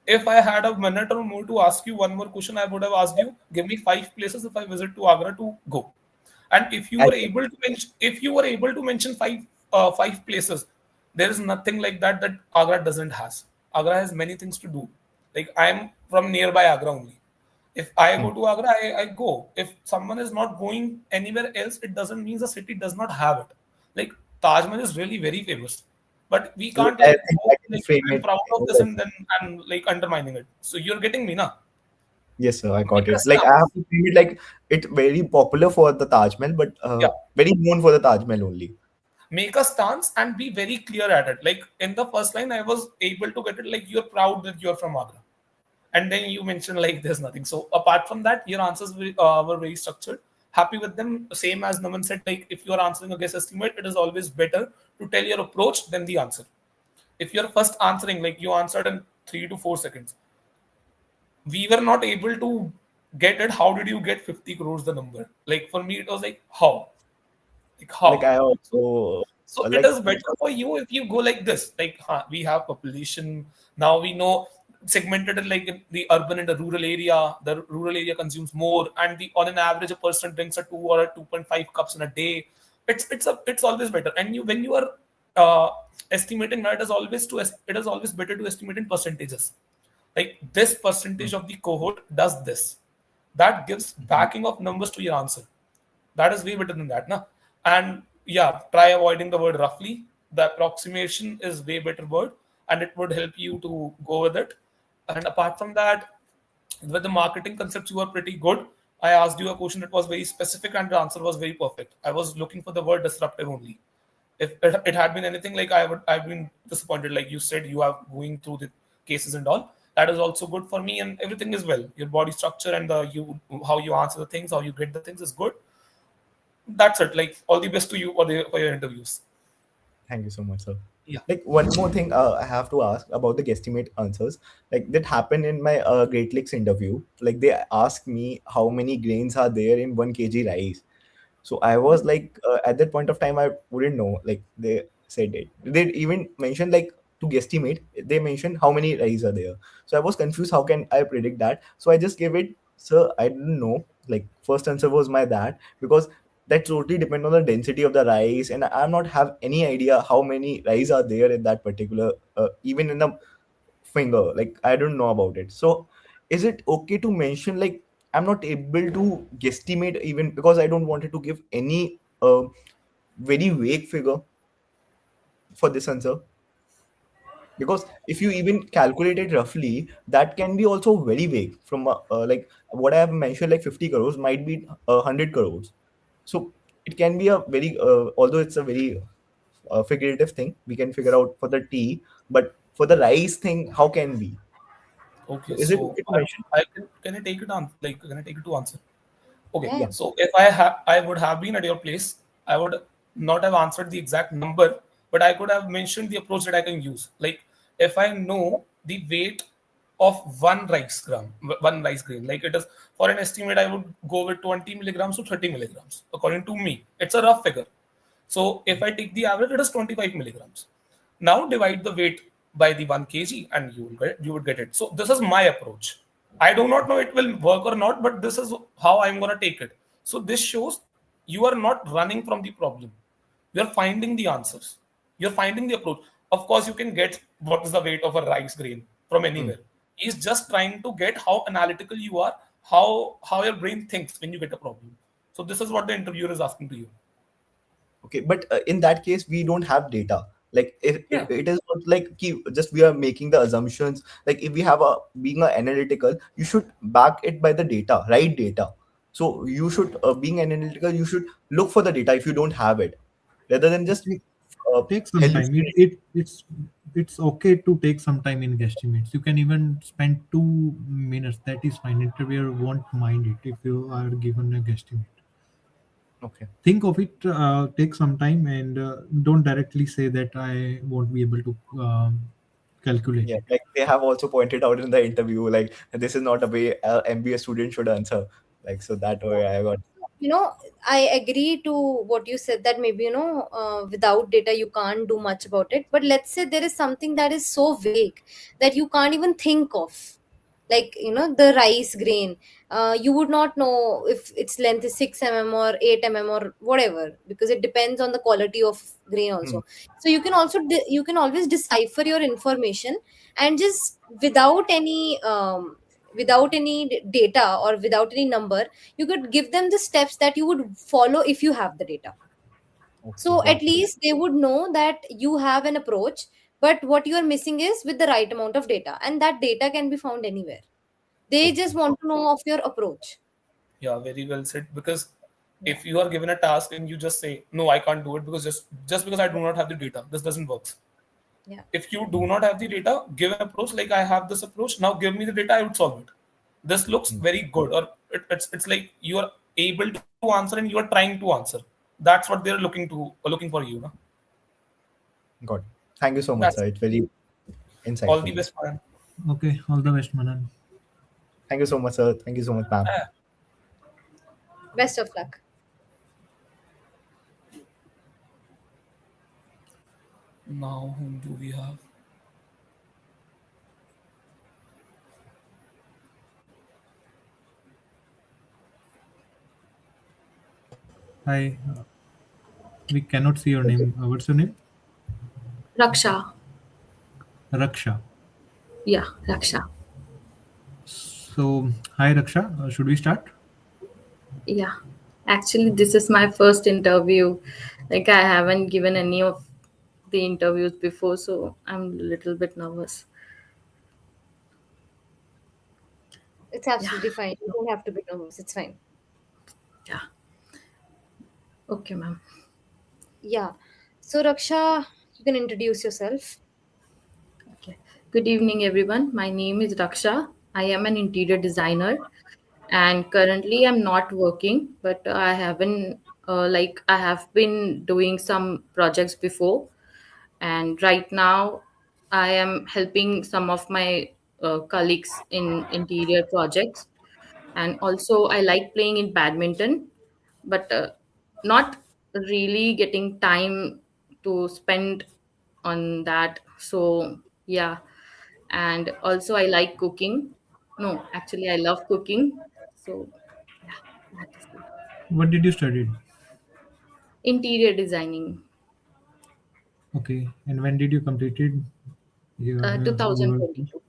If I had a minute or more to ask you one more question, I would have asked you, give me 5 places if I visit to Agra to go. And I, if you were able to mention five places, there is nothing like that Agra doesn't has. Agra has many things to do. Like I'm from nearby Agra only. If I go to Agra, I go. If someone is not going anywhere else, it doesn't mean the city does not have it. Like Taj Mahal is really very famous, but we can't I like think go I can like frame I'm it. proud of this and then I'm like undermining it. So you're getting me, na? Yes, sir, I got Make a it. Like I have stance. to frame it like it's very popular for the Taj Mahal, but Yeah. very known for the Taj Mahal only. Make a stance and be very clear at it. Like in the first line, I was able to get it like you're proud that you're from Agra. And then you mentioned like there's nothing. So apart from that, your answers were very structured. Happy with them. Same as Naman said, like if you are answering a guess estimate, it is always better to tell your approach than the answer. If you're first answering, like you answered in 3 to 4 seconds, we were not able to get it. How did you get 50 crores the number? Like for me, it was like how? Like Like how? I So also so it like is better for you if you go like this. Like, we have population now. We know segmented it like in the urban and the rural area. The rural area consumes more, and the on an average, a person drinks a 2 or 2.5 cups in a day. It's always better. And you when you are estimating, now it is always better to estimate in percentages. Like this percentage of the cohort does this. That gives backing of numbers to your answer. That is way better than that, na? And yeah, try avoiding the word roughly. The approximation is way better word, and it would help you to go with it. And apart from that, with the marketing concepts, you are pretty good. I asked you a question that was very specific, and the answer was very perfect. I was looking for the word disruptive only. If it had been anything like I've been disappointed. Like you said, you are going through the cases and all. That is also good for me, and everything is well. Your body structure and the you how you answer the things, how you get the things is good. That's it. Like all the best to you for your interviews. thank you so much, sir. Yeah. Like one more thing I have to ask about the guesstimate answers. Like that happened in my Great Lakes interview. Like they asked me how many grains are there in 1 kg rice. So I was like, at that point of time, I wouldn't know. Like they said it. They even mentioned like to guesstimate. They mentioned how many rice are there. So I was confused. How can I predict that? So I just gave it. Sir, I didn't know. Like first answer was my that because that totally depend on the density of the rice, and I'm not have any idea how many rice are there in that particular even in the finger. Like I don't know about it. So is it okay to mention like I'm not able to guesstimate even because I don't wanted to give any very vague figure for this answer? Because if you even calculate it roughly, that can be also very vague. From like what I have mentioned, like 50 crores might be 100 crores. So it can be a very although it's a very figurative thing, we can figure out for the tea, but for the rice thing, how can we? Okay. So is it So okay to mention? I can I take it on? Like, can I take it to answer? Okay. Yeah. Yeah. So if I would have been at your place, I would not have answered the exact number, but I could have mentioned the approach that I can use. Like if I know the weight of one rice grain, like it is for an estimate, I would go with 20 milligrams to 30 milligrams. According to me, it's a rough figure. So if I take the average, it is 25 milligrams. Now divide the weight by the 1 kg and you would get it. So this is my approach. I do not know it will work or not, but this is how I'm gonna take it. So this shows You are not running from the problem. You're finding the answers. You're finding the approach. Of course, you can get what is the weight of a rice grain from Hmm. anywhere. He's just trying to get how analytical you are, how your brain thinks when you get a problem. So this is what the interviewer is asking to you. Okay, but in that case, we don't have data. Like if Yeah. it is not like just we are making the assumptions. Like if we have a being a analytical, you should back it by the data, right data. So you should being analytical, you should look for the data if you don't have it, rather than It just takes some time. hallucinate. It's okay to take some time in guesstimates. You can even spend 2 minutes. That is fine. Interviewer won't mind it if you are given a guesstimate. Okay. Think of it. Take some time and don't directly say that I won't be able to calculate Yeah, it. like they have also pointed out in the interview, like this is not a way a MBA student should answer. Like so that way I got. You know, I agree to what you said, that maybe, without data you can't do much about it. But let's say there is something that is so vague that you can't even think of, like, the rice grain. You would not know if its length is 6 or 8 or whatever, because it depends on the quality of grain Hmm. also. So you can also you can always decipher your information, and just without any data or without any number, you could give them the steps that you would follow if you have the data. Okay, So at got it. least they would know that you have an approach, but what you are missing is with the right amount of data, and that data can be found anywhere. They just Okay. want to know of your approach. Yeah, very well said. Because if you are given a task and you just say, no, I can't do it because just because I do not have the data, this doesn't work. Yeah. If you do not have the data, give an approach like I have this approach. Now give me the data, I would solve it. This looks Hmm. very good, or it's like you are able to answer and you are trying to answer. That's what they're looking for you. No? Got it. Thank you so much, That's sir. It's very all the insightful. best, man. Okay, all the best, Manan. Thank you so much, sir. Thank you so much, ma'am. Ah, Best of luck. now whom do we have? Hi, we cannot see your name. What's your name? Raksha. Raksha. Yeah, Raksha. So, hi Raksha. Should we start? Yeah. Actually, this is my first interview. Like, I haven't given any of the interviews before, so I'm a little bit nervous. It's Yeah. absolutely fine. You don't have to be nervous. It's fine. Yeah. Okay, ma'am. Yeah. So Raksha, you can introduce yourself. Okay. Good evening, everyone. My name is Raksha. I am an interior designer, and currently I'm not working, but I haven't, I have been doing some projects before, and right now I am helping some of my colleagues in interior projects. And also I like playing in badminton, but not really getting time to spend on that. So yeah. And also I like cooking. No, actually I love cooking. So yeah, that is it. What did you study? Interior designing. Okay, and when did you completed your 2022.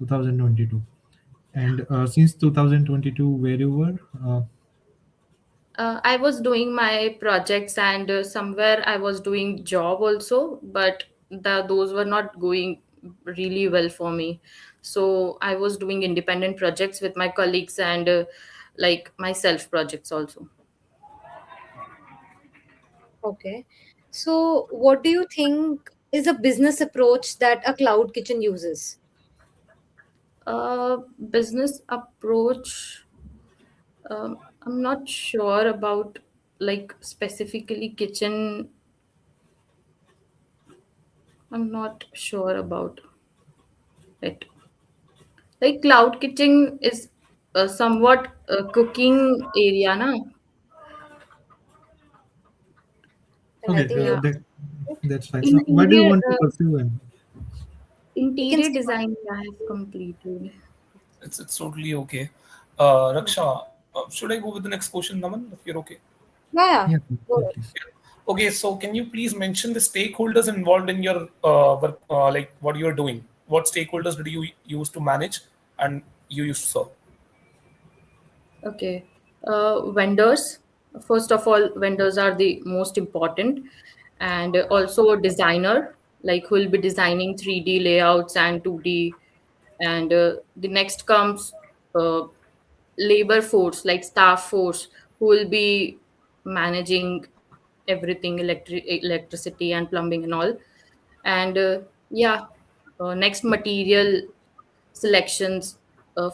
2022? And since 2022, where you were? I was doing my projects, and somewhere I was doing job also, but those were not going really well for me. So I was doing independent projects with my colleagues, and like my self projects also. Okay. So what do you think is a business approach that a cloud kitchen uses? Business approach. I'm not sure about like specifically kitchen. I'm not sure about it. Like cloud kitchen is somewhat a cooking area, na? And I Okay, think you Yeah. that's fine. Why do you Interior want to pursue him? you can interior say design I have completed. It's totally okay. Raksha, should I go with the next question, Naman? If you're okay. Yeah, yeah. Yeah, Go ahead. please. Okay, so can you please mention the stakeholders involved in your work, like what you're doing? What stakeholders did you use to manage and you used to serve? Okay. Vendors. First of all, vendors are the most important, and also a designer, like who will be designing 3D layouts and 2D. And the next comes uh, labor force, like staff force, who will be managing everything, electricity and plumbing and all. And yeah, next, material selections.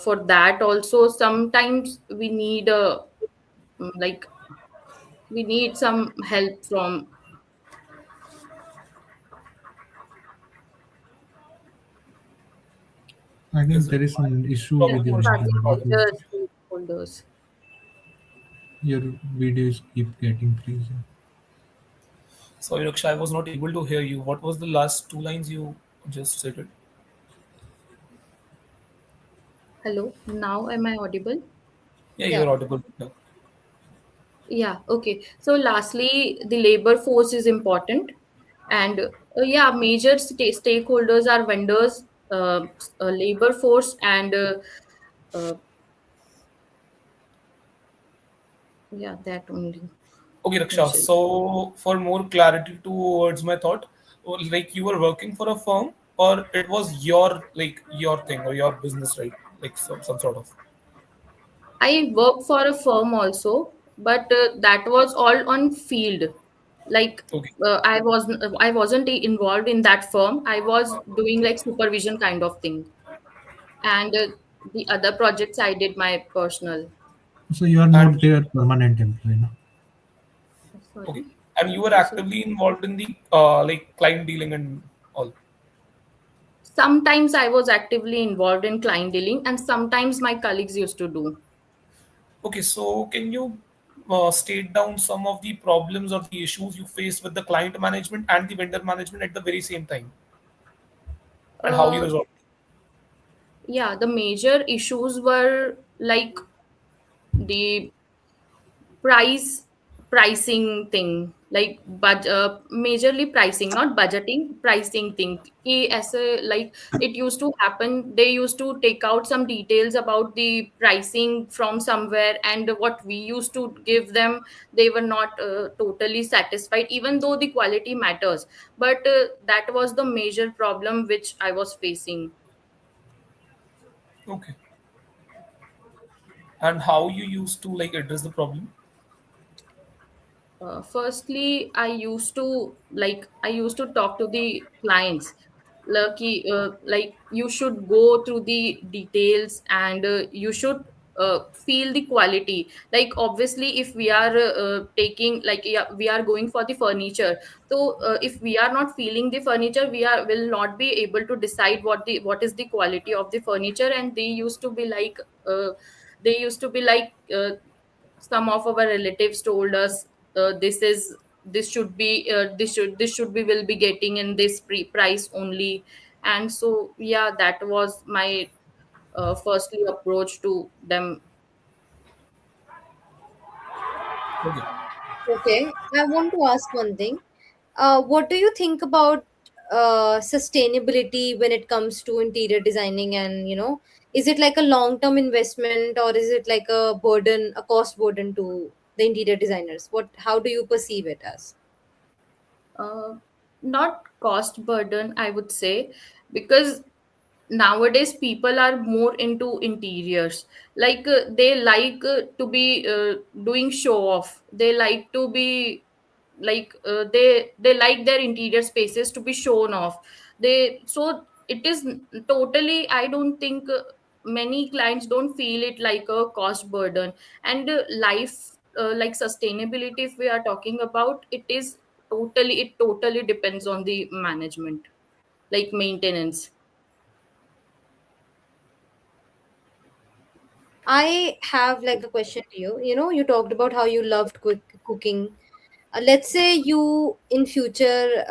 For that also, sometimes we need like we need some help from, I Is think it there is my some issue yeah, with network your or these are the internet. something? major stakeholders. Your videos keep getting freezing. Sorry, Raksha, I was not able to hear you. What was the last two lines you just said? It? Hello, now am I audible? Yeah, Yeah. you're audible now. Yeah, okay. So lastly, the labor force is important. And yeah, major stakeholders are vendors, labor force, and uh, yeah, that only, Okay, Raksha. Anshul. So, for more clarity towards my thought, like you were working for a firm, or it was your your thing or your business, right? Like some sort of. I work for a firm also, but that was all on field. Like Okay. I wasn't involved in that firm. I was doing like supervision kind of thing, and the other projects I did my personal. So you are And not their permanent employee now. okay, Sorry. and you were So actively involved in the like client dealing and all. sometimes I was actively involved in client dealing, and sometimes my colleagues used to do. Okay, so can you state down some of the problems or the issues you faced with the client management and the vendor management at the very same time, and how you Uh, resolved? yeah, the major issues were like the price pricing thing, like but majorly pricing, not budgeting, pricing thing. As a, like, it used to happen, they used to take out some details about the pricing from somewhere, and what we used to give them, they were not totally satisfied, even though the quality matters. But that was the major problem which I was facing. Okay, and how you used to like address the problem? Firstly, I used to talk to the clients. Lucky, like you should go through the details, and you should feel the quality. Like obviously, if we are taking, like, yeah, we are going for the furniture. So if we are not feeling the furniture, we are will not be able to decide what is the quality of the furniture. And they used to be like some of our relatives told us, this should be this should be will be getting in this price only. And so yeah, that was my firstly approach to them. Okay. Okay. I want to ask one thing. What do you think about sustainability when it comes to interior designing? And is it like a long-term investment, or is it like a burden, a cost burden to the interior designers? How do you perceive it as? uh, Not cost burden, I would say, because nowadays people are more into interiors. Like they like to be doing show off. They like to be like they like their interior spaces to be shown off. They so it is totally, I don't think many clients don't feel it like a cost burden. And life, like sustainability, if we are talking about, it totally depends on the management, like maintenance. I have like a question to you. You talked about how you loved cooking. Let's say you in future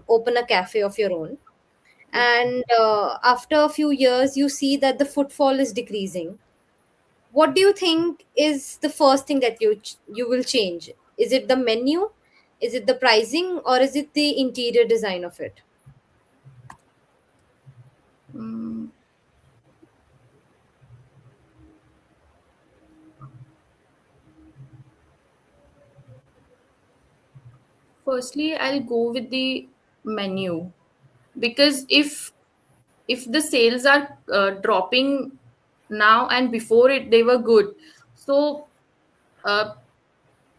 open a cafe of your own, and after a few years you see that the footfall is decreasing. What do you think is the first thing that you will change? Is it the menu? Is it the pricing, or is it the interior design of it? Mm, Firstly, I'll go with the menu, because if the sales are dropping now, and before it they were good, so uh,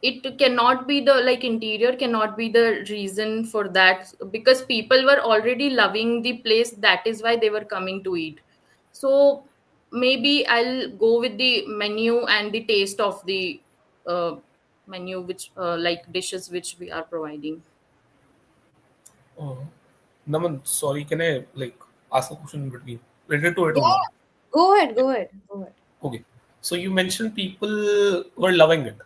it cannot be the, like, interior cannot be the reason for that, because people were already loving the place, that is why they were coming to eat. So maybe I'll go with the menu and the taste of the uh, menu, which like dishes which we are providing. Oh. Naman, sorry, can I like ask a question in between related to it Yeah, only? go ahead, go ahead, go ahead. Okay. So you mentioned people were loving it,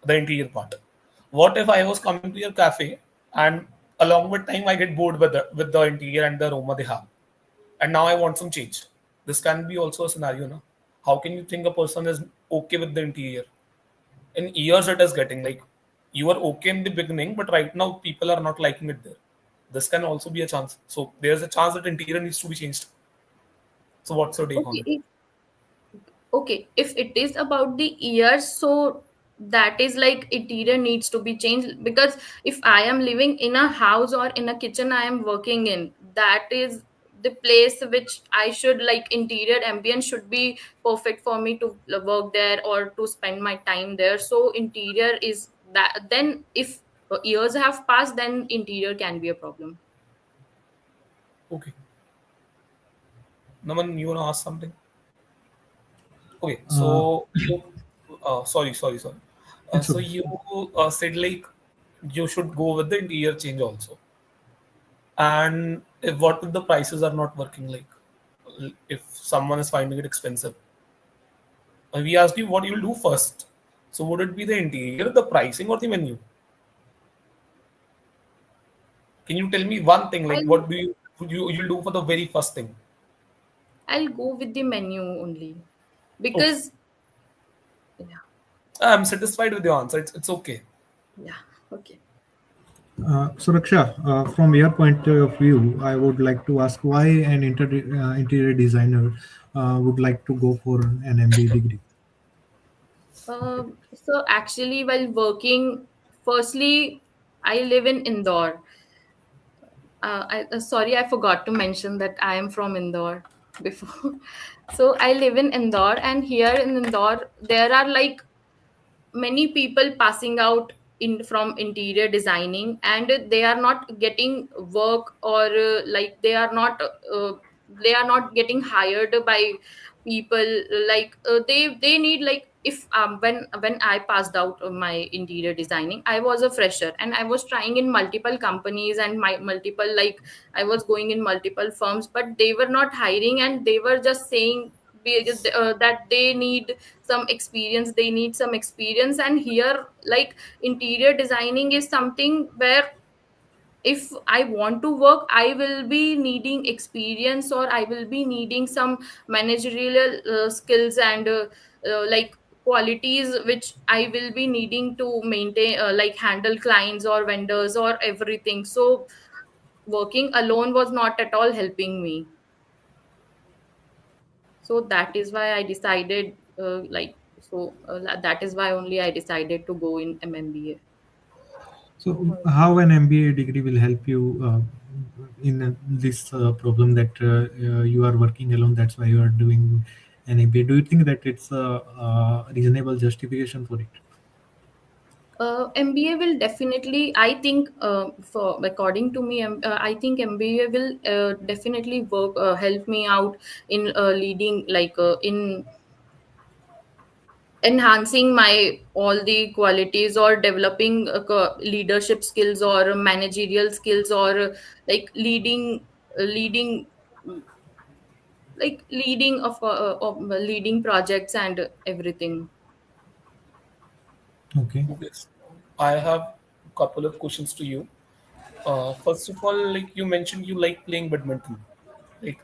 the interior part. What if I was coming to your cafe and along with time I get bored with the interior and the aroma they have, and now I want some change? This can be also a scenario, no? How can you think a person is okay with the interior? In years it is getting like you were okay in the beginning, but right now people are not liking it there. This can also be a chance. So there's a chance that interior needs to be changed. So what's your take on it? Okay, okay, if it is about the years, so that is like interior needs to be changed, because if I am living in a house or in a kitchen I am working in, that is the place which I should, like, interior ambience should be perfect for me to work there or to spend my time there. So interior is that, then if years have passed, then interior can be a problem. Okay. Naman, you wanna ask something? Okay, Uh, so you, sorry. it's So okay. you said like you should go with the interior change also. And if what if the prices are not working, like if someone is finding it expensive, we asked you what you'll do first. So would it be the interior, the pricing, or the menu? Can you tell me one thing? Like I'll what do you'll do for the very first thing? I'll go with the menu only, Okay, because yeah, I'm satisfied with your answer. It's okay. yeah, okay. So, Raksha, from your point of view, I would like to ask why an interior designer would like to go for an MBA degree. So actually, while working, firstly, I live in Indore. Sorry, I forgot to mention that I am from Indore before. So I live in Indore, and here in Indore, there are like many people passing out in from interior designing, and they are not getting work, or they are not getting hired by people. Like they need, like, if when I passed out of my interior designing, I was a fresher and I was trying in multiple companies and my multiple, like, I was going in multiple firms, but they were not hiring, and they were just saying that they need some experience, they need some experience. And here, like, interior designing is something where if I want to work, I will be needing experience, or I will be needing some managerial skills and like qualities which I will be needing to maintain, like handle clients or vendors or everything. So working alone was not at all helping me. So that is why I decided, that is why only I decided to go in MMBA. So, how an MBA degree will help you in this problem that you are working alone? That's why you are doing an MBA. Do you think that it's a reasonable justification for it? MBA will definitely, I think, for according to me, I think MBA will definitely help me out in leading, like in enhancing my all the qualities, or developing leadership skills or managerial skills, or like leading like leading projects and everything. Okay. Yes. I have a couple of questions to you. First of all, like you mentioned, you like playing badminton. Like,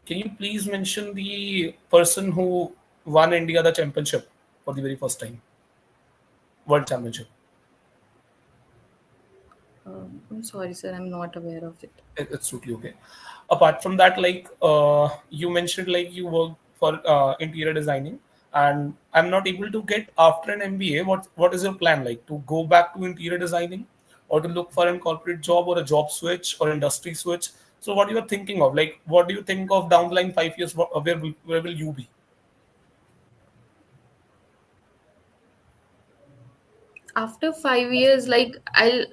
can you please mention the person who won India the championship for the very first time? World Championship? I'm sorry, sir. I'm not aware of it. It's totally okay. Apart from that, like you mentioned, like you work for interior designing, and I'm not able to get after an MBA. What is your plan? Like to go back to interior designing, or to look for a corporate job, or a job switch, or industry switch? So what you are thinking of? Like what do you think of down the line 5 years? Where will you be? After 5 years, like I'll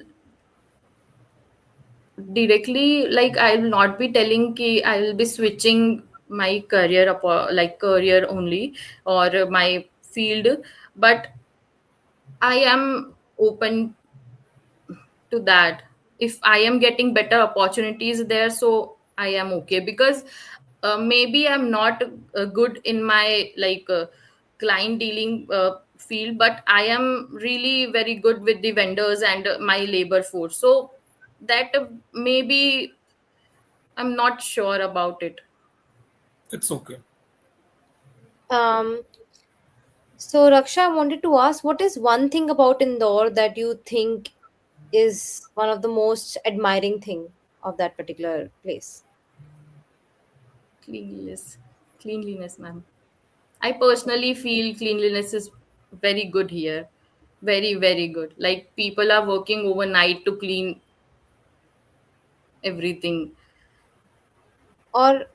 directly, like I will not be telling ki I will be switching my career up, like career only, or my field, but I am open to that. If I am getting better opportunities there, so I am okay, because maybe I'm not good in my like client dealing field, but I am really very good with the vendors and my labor force, so that maybe I'm not sure about it. It's okay. Um, so Raksha, I wanted to ask, what is one thing about Indore that you think is one of the most admiring thing of that particular place? Cleanliness, cleanliness, ma'am. I personally feel cleanliness is very good here, very very good. Like people are working overnight to clean everything. Or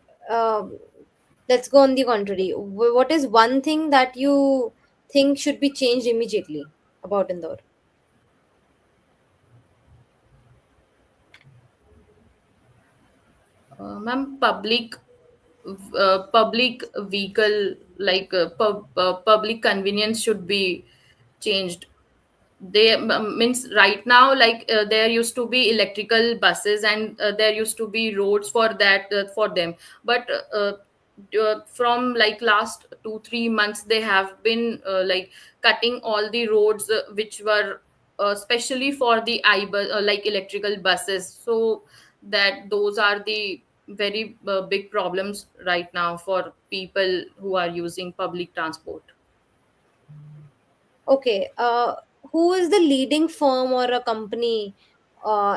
let's go on the contrary. What is one thing that you think should be changed immediately about Indore? Ma'am, public vehicle, like public convenience should be changed. They means right now, like there used to be electrical buses, and there used to be roads for that, for them, but from like last 2 3 months they have been like cutting all the roads which were especially for the like electrical buses, so that those are the very big problems right now for people who are using public transport. Okay. Who is the leading firm or a company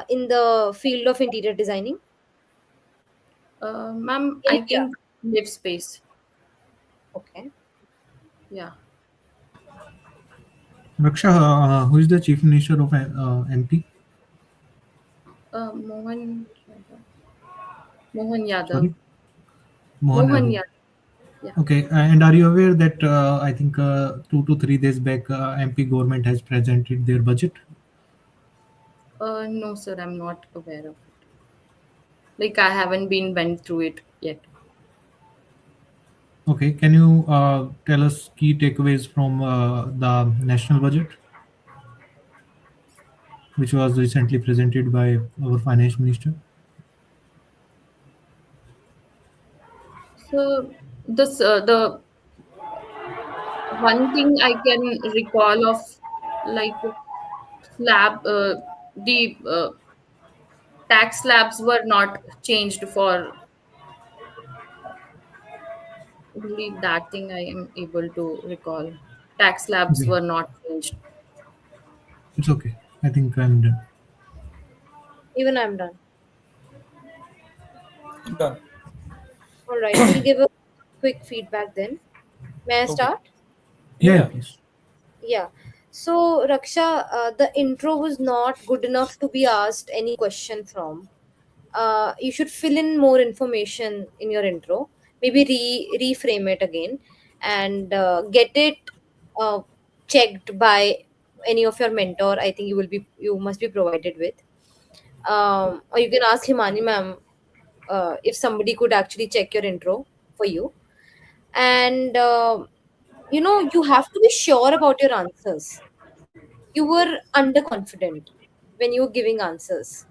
in the field of interior designing Ma'am, in I India? think live space. Okay. Yeah. Raksha, who is the chief minister of MP? Mohan Mohan Yadav. Sorry, Mohan Mohan Yadav. Yadav. Yeah. Okay, and are you aware that I think 2 to 3 days back, MP government has presented their budget? No, sir, I'm not aware of it. Like I haven't been went through it yet. Okay, can you tell us key takeaways from the national budget, which was recently presented by our finance minister? So this the one thing I can recall of, like slab the tax slabs were not changed for, only that thing I am able to recall. Tax slabs Okay, were not changed. it's okay. I think I'm done. Even I'm done. Done. All right. We'll give a quick feedback then. May I Okay. start? Yeah, yeah, Yeah. please. Yeah. So, Raksha, the intro was not good enough to be asked any question from. You should fill in more information in your intro. Maybe reframe it again and get it uh, checked by any of your mentor. I think you must be provided with. Or you can ask Himani ma'am if somebody could actually check your intro for you. And you have to be sure about your answers. You were underconfident when you were giving answers.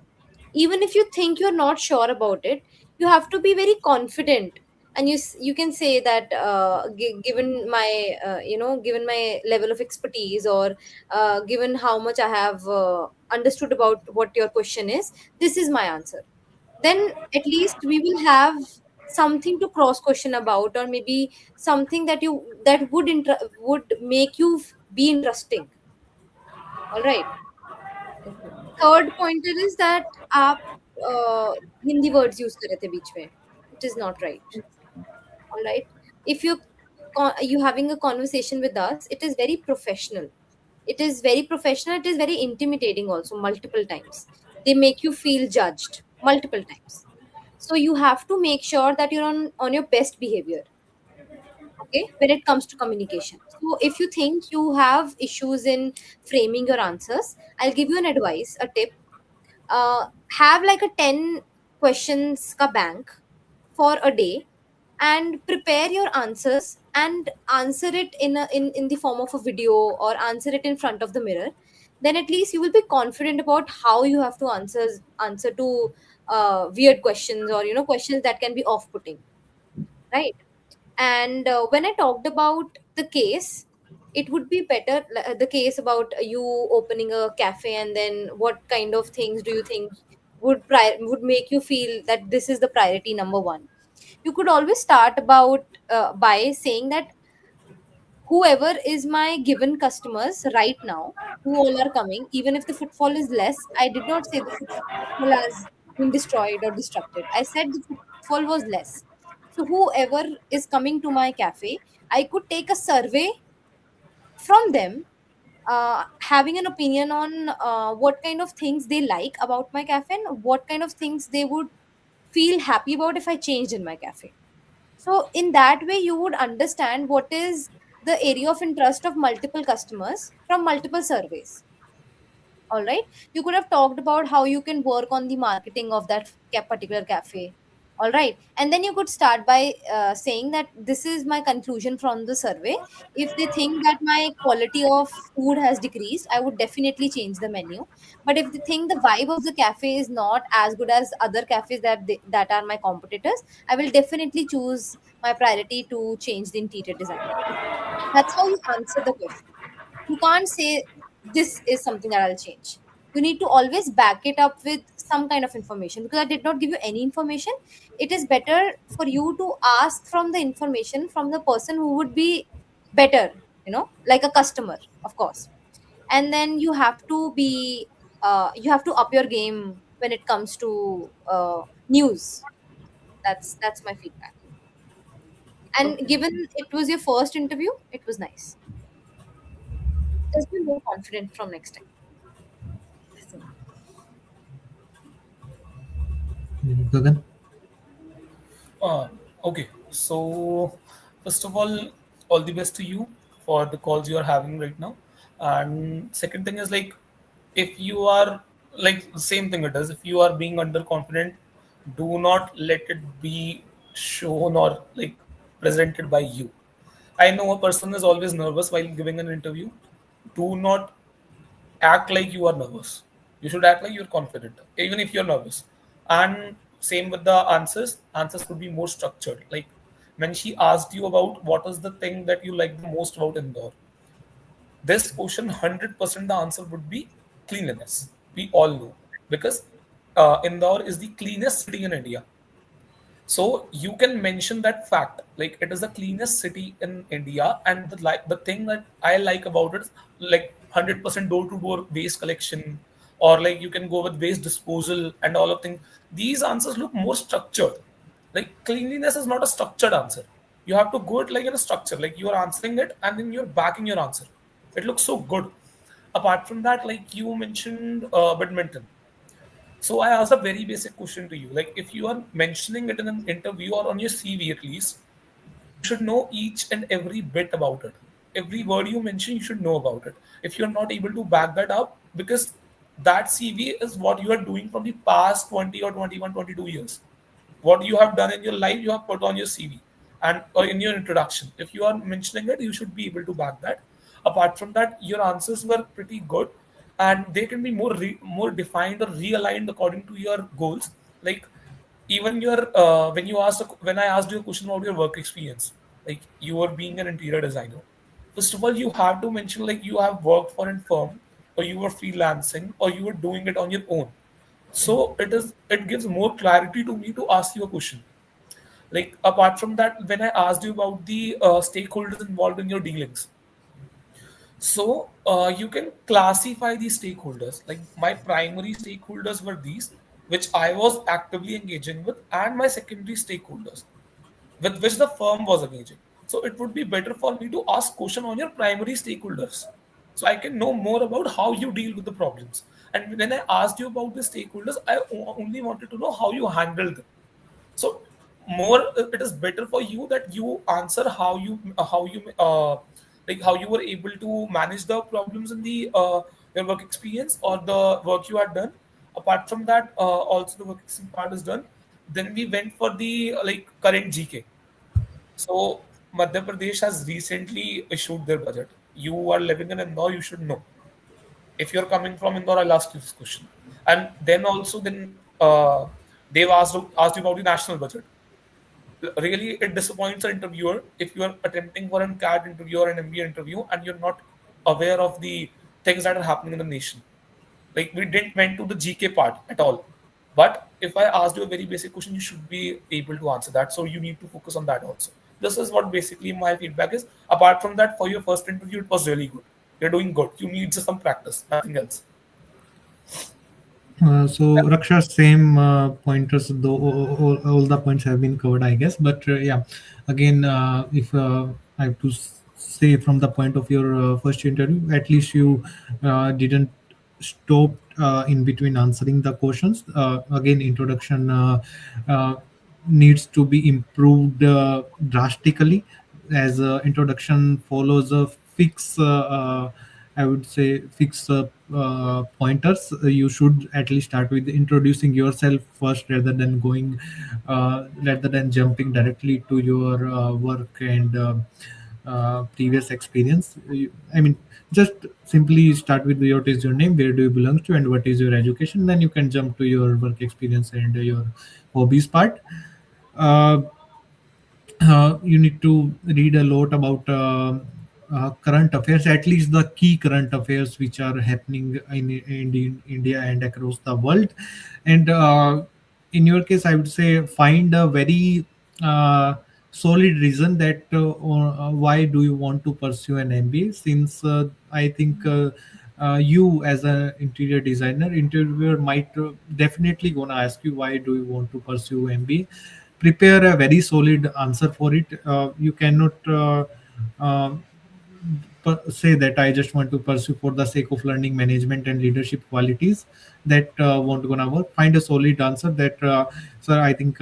Even if you think you're not sure about it, you have to be very confident. And you can say that given my given my level of expertise, or given how much I have understood about what your question is, this is my answer. Then at least we will have something to cross question about, or maybe something that would make you be interesting. All right. Okay. Third pointer is that आप Hindi words use कर रहे थे बीच में. It is not right. All right. If you having a conversation with us, it is very professional. It is very professional. It is very intimidating also multiple times. They make you feel judged multiple times. So you have to make sure that you're on your best behavior, okay, when it comes to communication. So if you think you have issues in framing your answers, I'll give you an advice, a tip. Have like a 10 questions ka bank for a day, and prepare your answers and answer it in the form of a video, or answer it in front of the mirror. Then at least you will be confident about how you have to answer to weird questions, or questions that can be off putting, right? And when I talked about the case, it would be better, the case about you opening a cafe, and then what kind of things do you think would make you feel that this is the priority number one. You could always start about by saying that whoever is my given customers right now, who all are coming, even if the footfall is less. I did not say the footfall has been destroyed or destructed. I said the footfall was less. So whoever is coming to my cafe, I could take a survey from them, having an opinion on what kind of things they like about my cafe, and what kind of things they would feel happy about if I changed in my cafe. So in that way, you would understand what is the area of interest of multiple customers from multiple surveys. All right. You could have talked about how you can work on the marketing of that particular cafe. All right. And then you could start by saying that this is my conclusion from the survey. If they think that my quality of food has decreased, I would definitely change the menu. But if they think the vibe of the cafe is not as good as other cafes that are my competitors, I will definitely choose my priority to change the interior design. That's how you answer the question. You can't say this is something that I'll change. You need to always back it up with some kind of information, because I did not give you any information. It is better for you to ask from the information from the person who would be better, like a customer, of course. And then you have to up your game when it comes to news. That's my feedback. And Okay. given it was your first interview, it was nice. Just be more confident from next time. So, Gagan? Uh, okay. So, first of all the best to you for the calls you are having right now. And second thing is like, if you are like the same thing it is, if you are being underconfident, do not let it be shown or like presented by you. I know a person is always nervous while giving an interview. Do not act like you are nervous. You should act like you're confident, even if you're nervous. And same with the answers. Answers could be more structured. Like when she asked you about what is the thing that you like the most about Indore, this question 100% the answer would be cleanliness. We all know because Indore is the cleanest city in India. So you can mention that fact, like it is the cleanest city in India, and the thing that I like about it is like 100% door-to-door waste collection, or like you can go with waste disposal and all of things. These answers look more structured. Like cleanliness is not a structured answer. You have to go it like in a structure, like you are answering it and then you're backing your answer. It looks so good. Apart from that, like you mentioned badminton. So I asked a very basic question to you. Like if you are mentioning it in an interview or on your CV at least, you should know each and every bit about it. Every word you mention, you should know about it. If you're not able to back that up, because that CV is what you are doing from the past 20 or 21, 22 years. What you have done in your life, you have put on your CV and or in your introduction. If you are mentioning it, you should be able to back that. Apart from that, your answers were pretty good, and they can be more defined or realigned according to your goals. Like even your when I asked you a question about your work experience, like you were being an interior designer. First of all, you have to mention like you have worked for a firm, or you were freelancing, or you were doing it on your own. So it gives more clarity to me to ask you a question. Like apart from that, when I asked you about the stakeholders involved in your dealings, So you can classify the stakeholders. Like my primary stakeholders were these, which I was actively engaging with, and my secondary stakeholders, with which the firm was engaging. So it would be better for me to ask question on your primary stakeholders, so I can know more about how you deal with the problems. And when I asked you about the stakeholders, I only wanted to know how you handle them. So more, it is better for you that you answer how you were able to manage the problems in the your work experience or the work you had done. Apart from that, also the work experience part is done. Then we went for the current GK. So Madhya Pradesh has recently issued their budget. You are living in Indore, you should know. If you're coming from Indore, I'll ask you this question. And then also, they've asked you about the national budget. Really, it disappoints an interviewer if you are attempting for an CAT interview or an MBA interview and you're not aware of the things that are happening in the nation. Like we didn't went to the GK part at all. But if I asked you a very basic question, you should be able to answer that. So you need to focus on that also. This is what basically my feedback is. Apart from that, for your first interview, it was really good. You're doing good. You need just some practice, nothing else. So Raksha, same pointers, though all the points have been covered, I guess. But yeah, again, if I have to say from the point of your first interview, at least you didn't stop in between answering the questions. Again, introduction needs to be improved drastically, as introduction follows a fix. I would say fix pointers. You should at least start with introducing yourself first, rather than jumping directly to your work and previous experience. I mean, just simply start with what is your name, where do you belong to, and what is your education. Then you can jump to your work experience and your hobbies part. Uh, you need to read a lot about current affairs, at least the key current affairs which are happening in India and across the world. And in your case, I would say find a very solid reason that why do you want to pursue an MBA, since I think you as an interior designer, interviewer might definitely gonna ask you why do you want to pursue MBA. Prepare a very solid answer for it. You cannot uh, say that I just want to pursue for the sake of learning management and leadership qualities. That won't gonna work. Find a solid answer that, sir, I think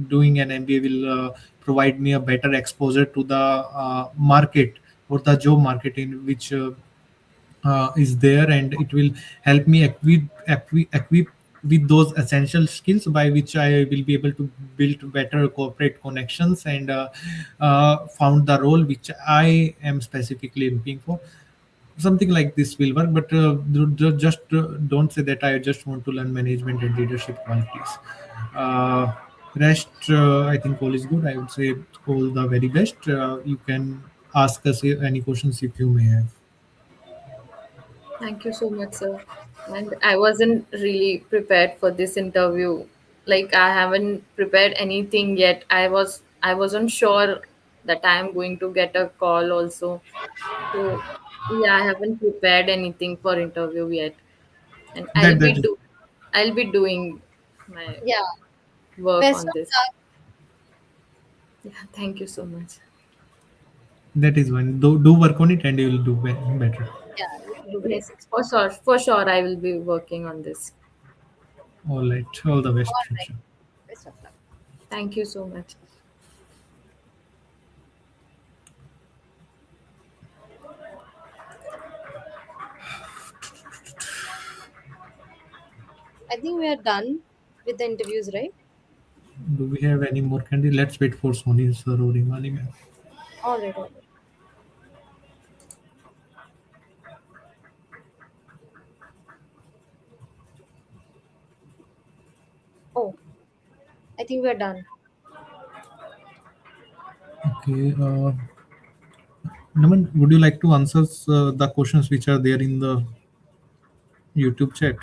doing an MBA will provide me a better exposure to the market or the job market in which is there, and it will help me equip with those essential skills by which I will be able to build better corporate connections and found the role which I am specifically looking for. Something like this will work, but just don't say that I just want to learn management and leadership qualities. Uh, Rest, I think all is good. I would say all the very best. You can ask us any questions if you may have. Thank you so much, sir. And I wasn't really prepared for this interview. Like I haven't prepared anything yet. I wasn't sure that I am going to get a call also. So yeah, I haven't prepared anything for interview yet. And That is I'll be doing my Yeah. work Best on of this. luck. Yeah, thank you so much. That is one. Do work on it, and you will do better. Yeah, you will do great. Yes, for sure I will be working on this. All right. All the best, All right. Raksha. Best of luck. Thank you so much. I think we are done with the interviews, right? Do we have any more candy? Let's wait for Sony sir or Imani ma'am. All right, all right. Oh, I think we are done. Okay. Naman, would you like to answer the questions which are there in the YouTube chat?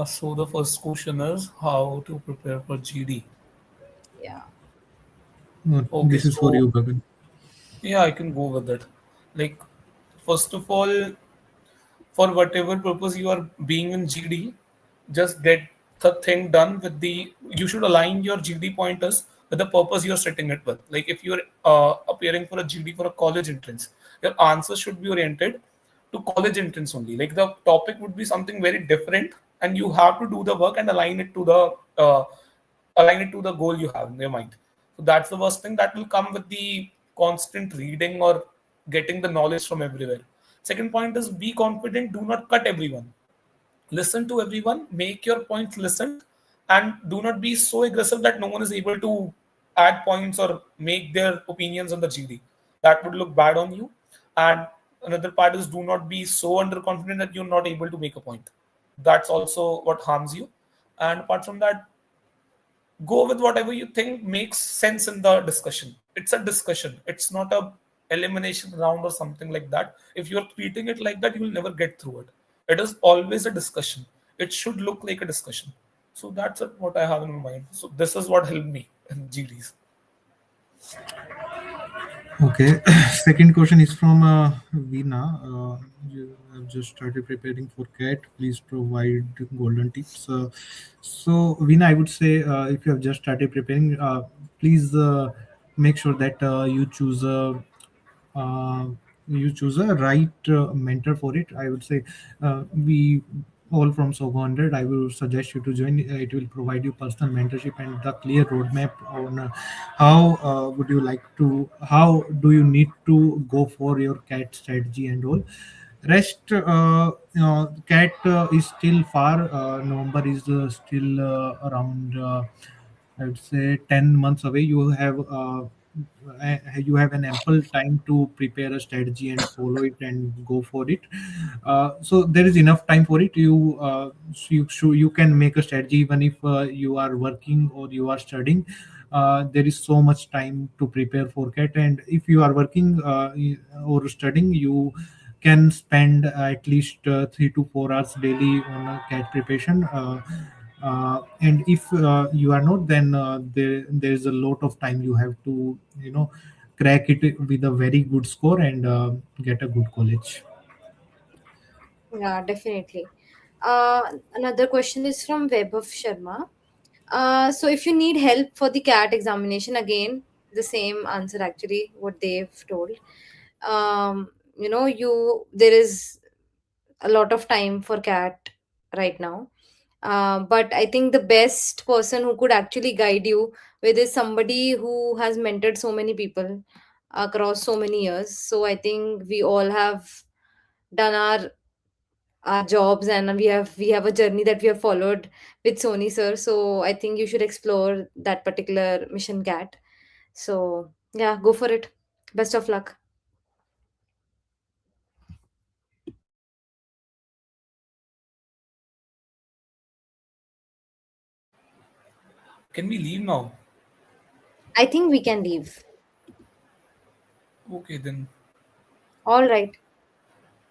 So the first question is how to prepare for GD. Yeah. Okay, This is for so you, Gagan. yeah, I can go with it. Like, first of all, for whatever purpose you are being in GD, just get the thing done with the. You should align your GD pointers with the purpose you're setting it with. Like if you're appearing for a GD for a college entrance, your answers should be oriented to college entrance only. Like the topic would be something very different, and you have to do the work and align it to the goal you have in your mind. So that's the first thing that will come with the constant reading or getting the knowledge from everywhere. Second point is be confident, do not cut everyone. Listen to everyone, make your points listened, and do not be so aggressive that no one is able to add points or make their opinions on the GD. That would look bad on you. And another part is do not be so underconfident that you're not able to make a point. That's also what harms you. And apart from that, go with whatever you think makes sense in the discussion. It's a discussion, it's not a elimination round or something like that. If you're treating it like that, you will never get through it. It is always a discussion. It should look like a discussion. So that's what I have in my mind. So this is what helped me in GDs. Okay. Second question is from Veena. You have just started preparing for CAT. Please provide golden tips. So, Veena, I would say if you have just started preparing, please make sure that uh, you choose a right mentor for it. I would say we all from Sogo 100. I will suggest you to join. It will provide you personal mentorship and the clear roadmap on how would you like to, how do you need to go for your cat strategy and all. Rest, cat is still far. November is still around. I would say 10 months away. You have an ample time to prepare a strategy and follow it and go for it. So there is enough time for it. You can make a strategy even if you are working or you are studying. There is so much time to prepare for cat, and if you are working or studying, you can spend at least 3 to 4 hours daily on a cat preparation. And if you are not, then there is a lot of time you have to crack it with a very good score and get a good college. Yeah, definitely. Another question is from Vaibhav Sharma. So if you need help for the CAT examination, again, the same answer actually, what they've told. There is a lot of time for CAT right now. But I think the best person who could actually guide you with is somebody who has mentored so many people across so many years. So I think we all have done our jobs, and we have a journey that we have followed with Sony sir. So I think you should explore that particular mission CAT. So yeah, go for it. Best of luck. Can we leave now? I think we can leave. Okay, then. All right.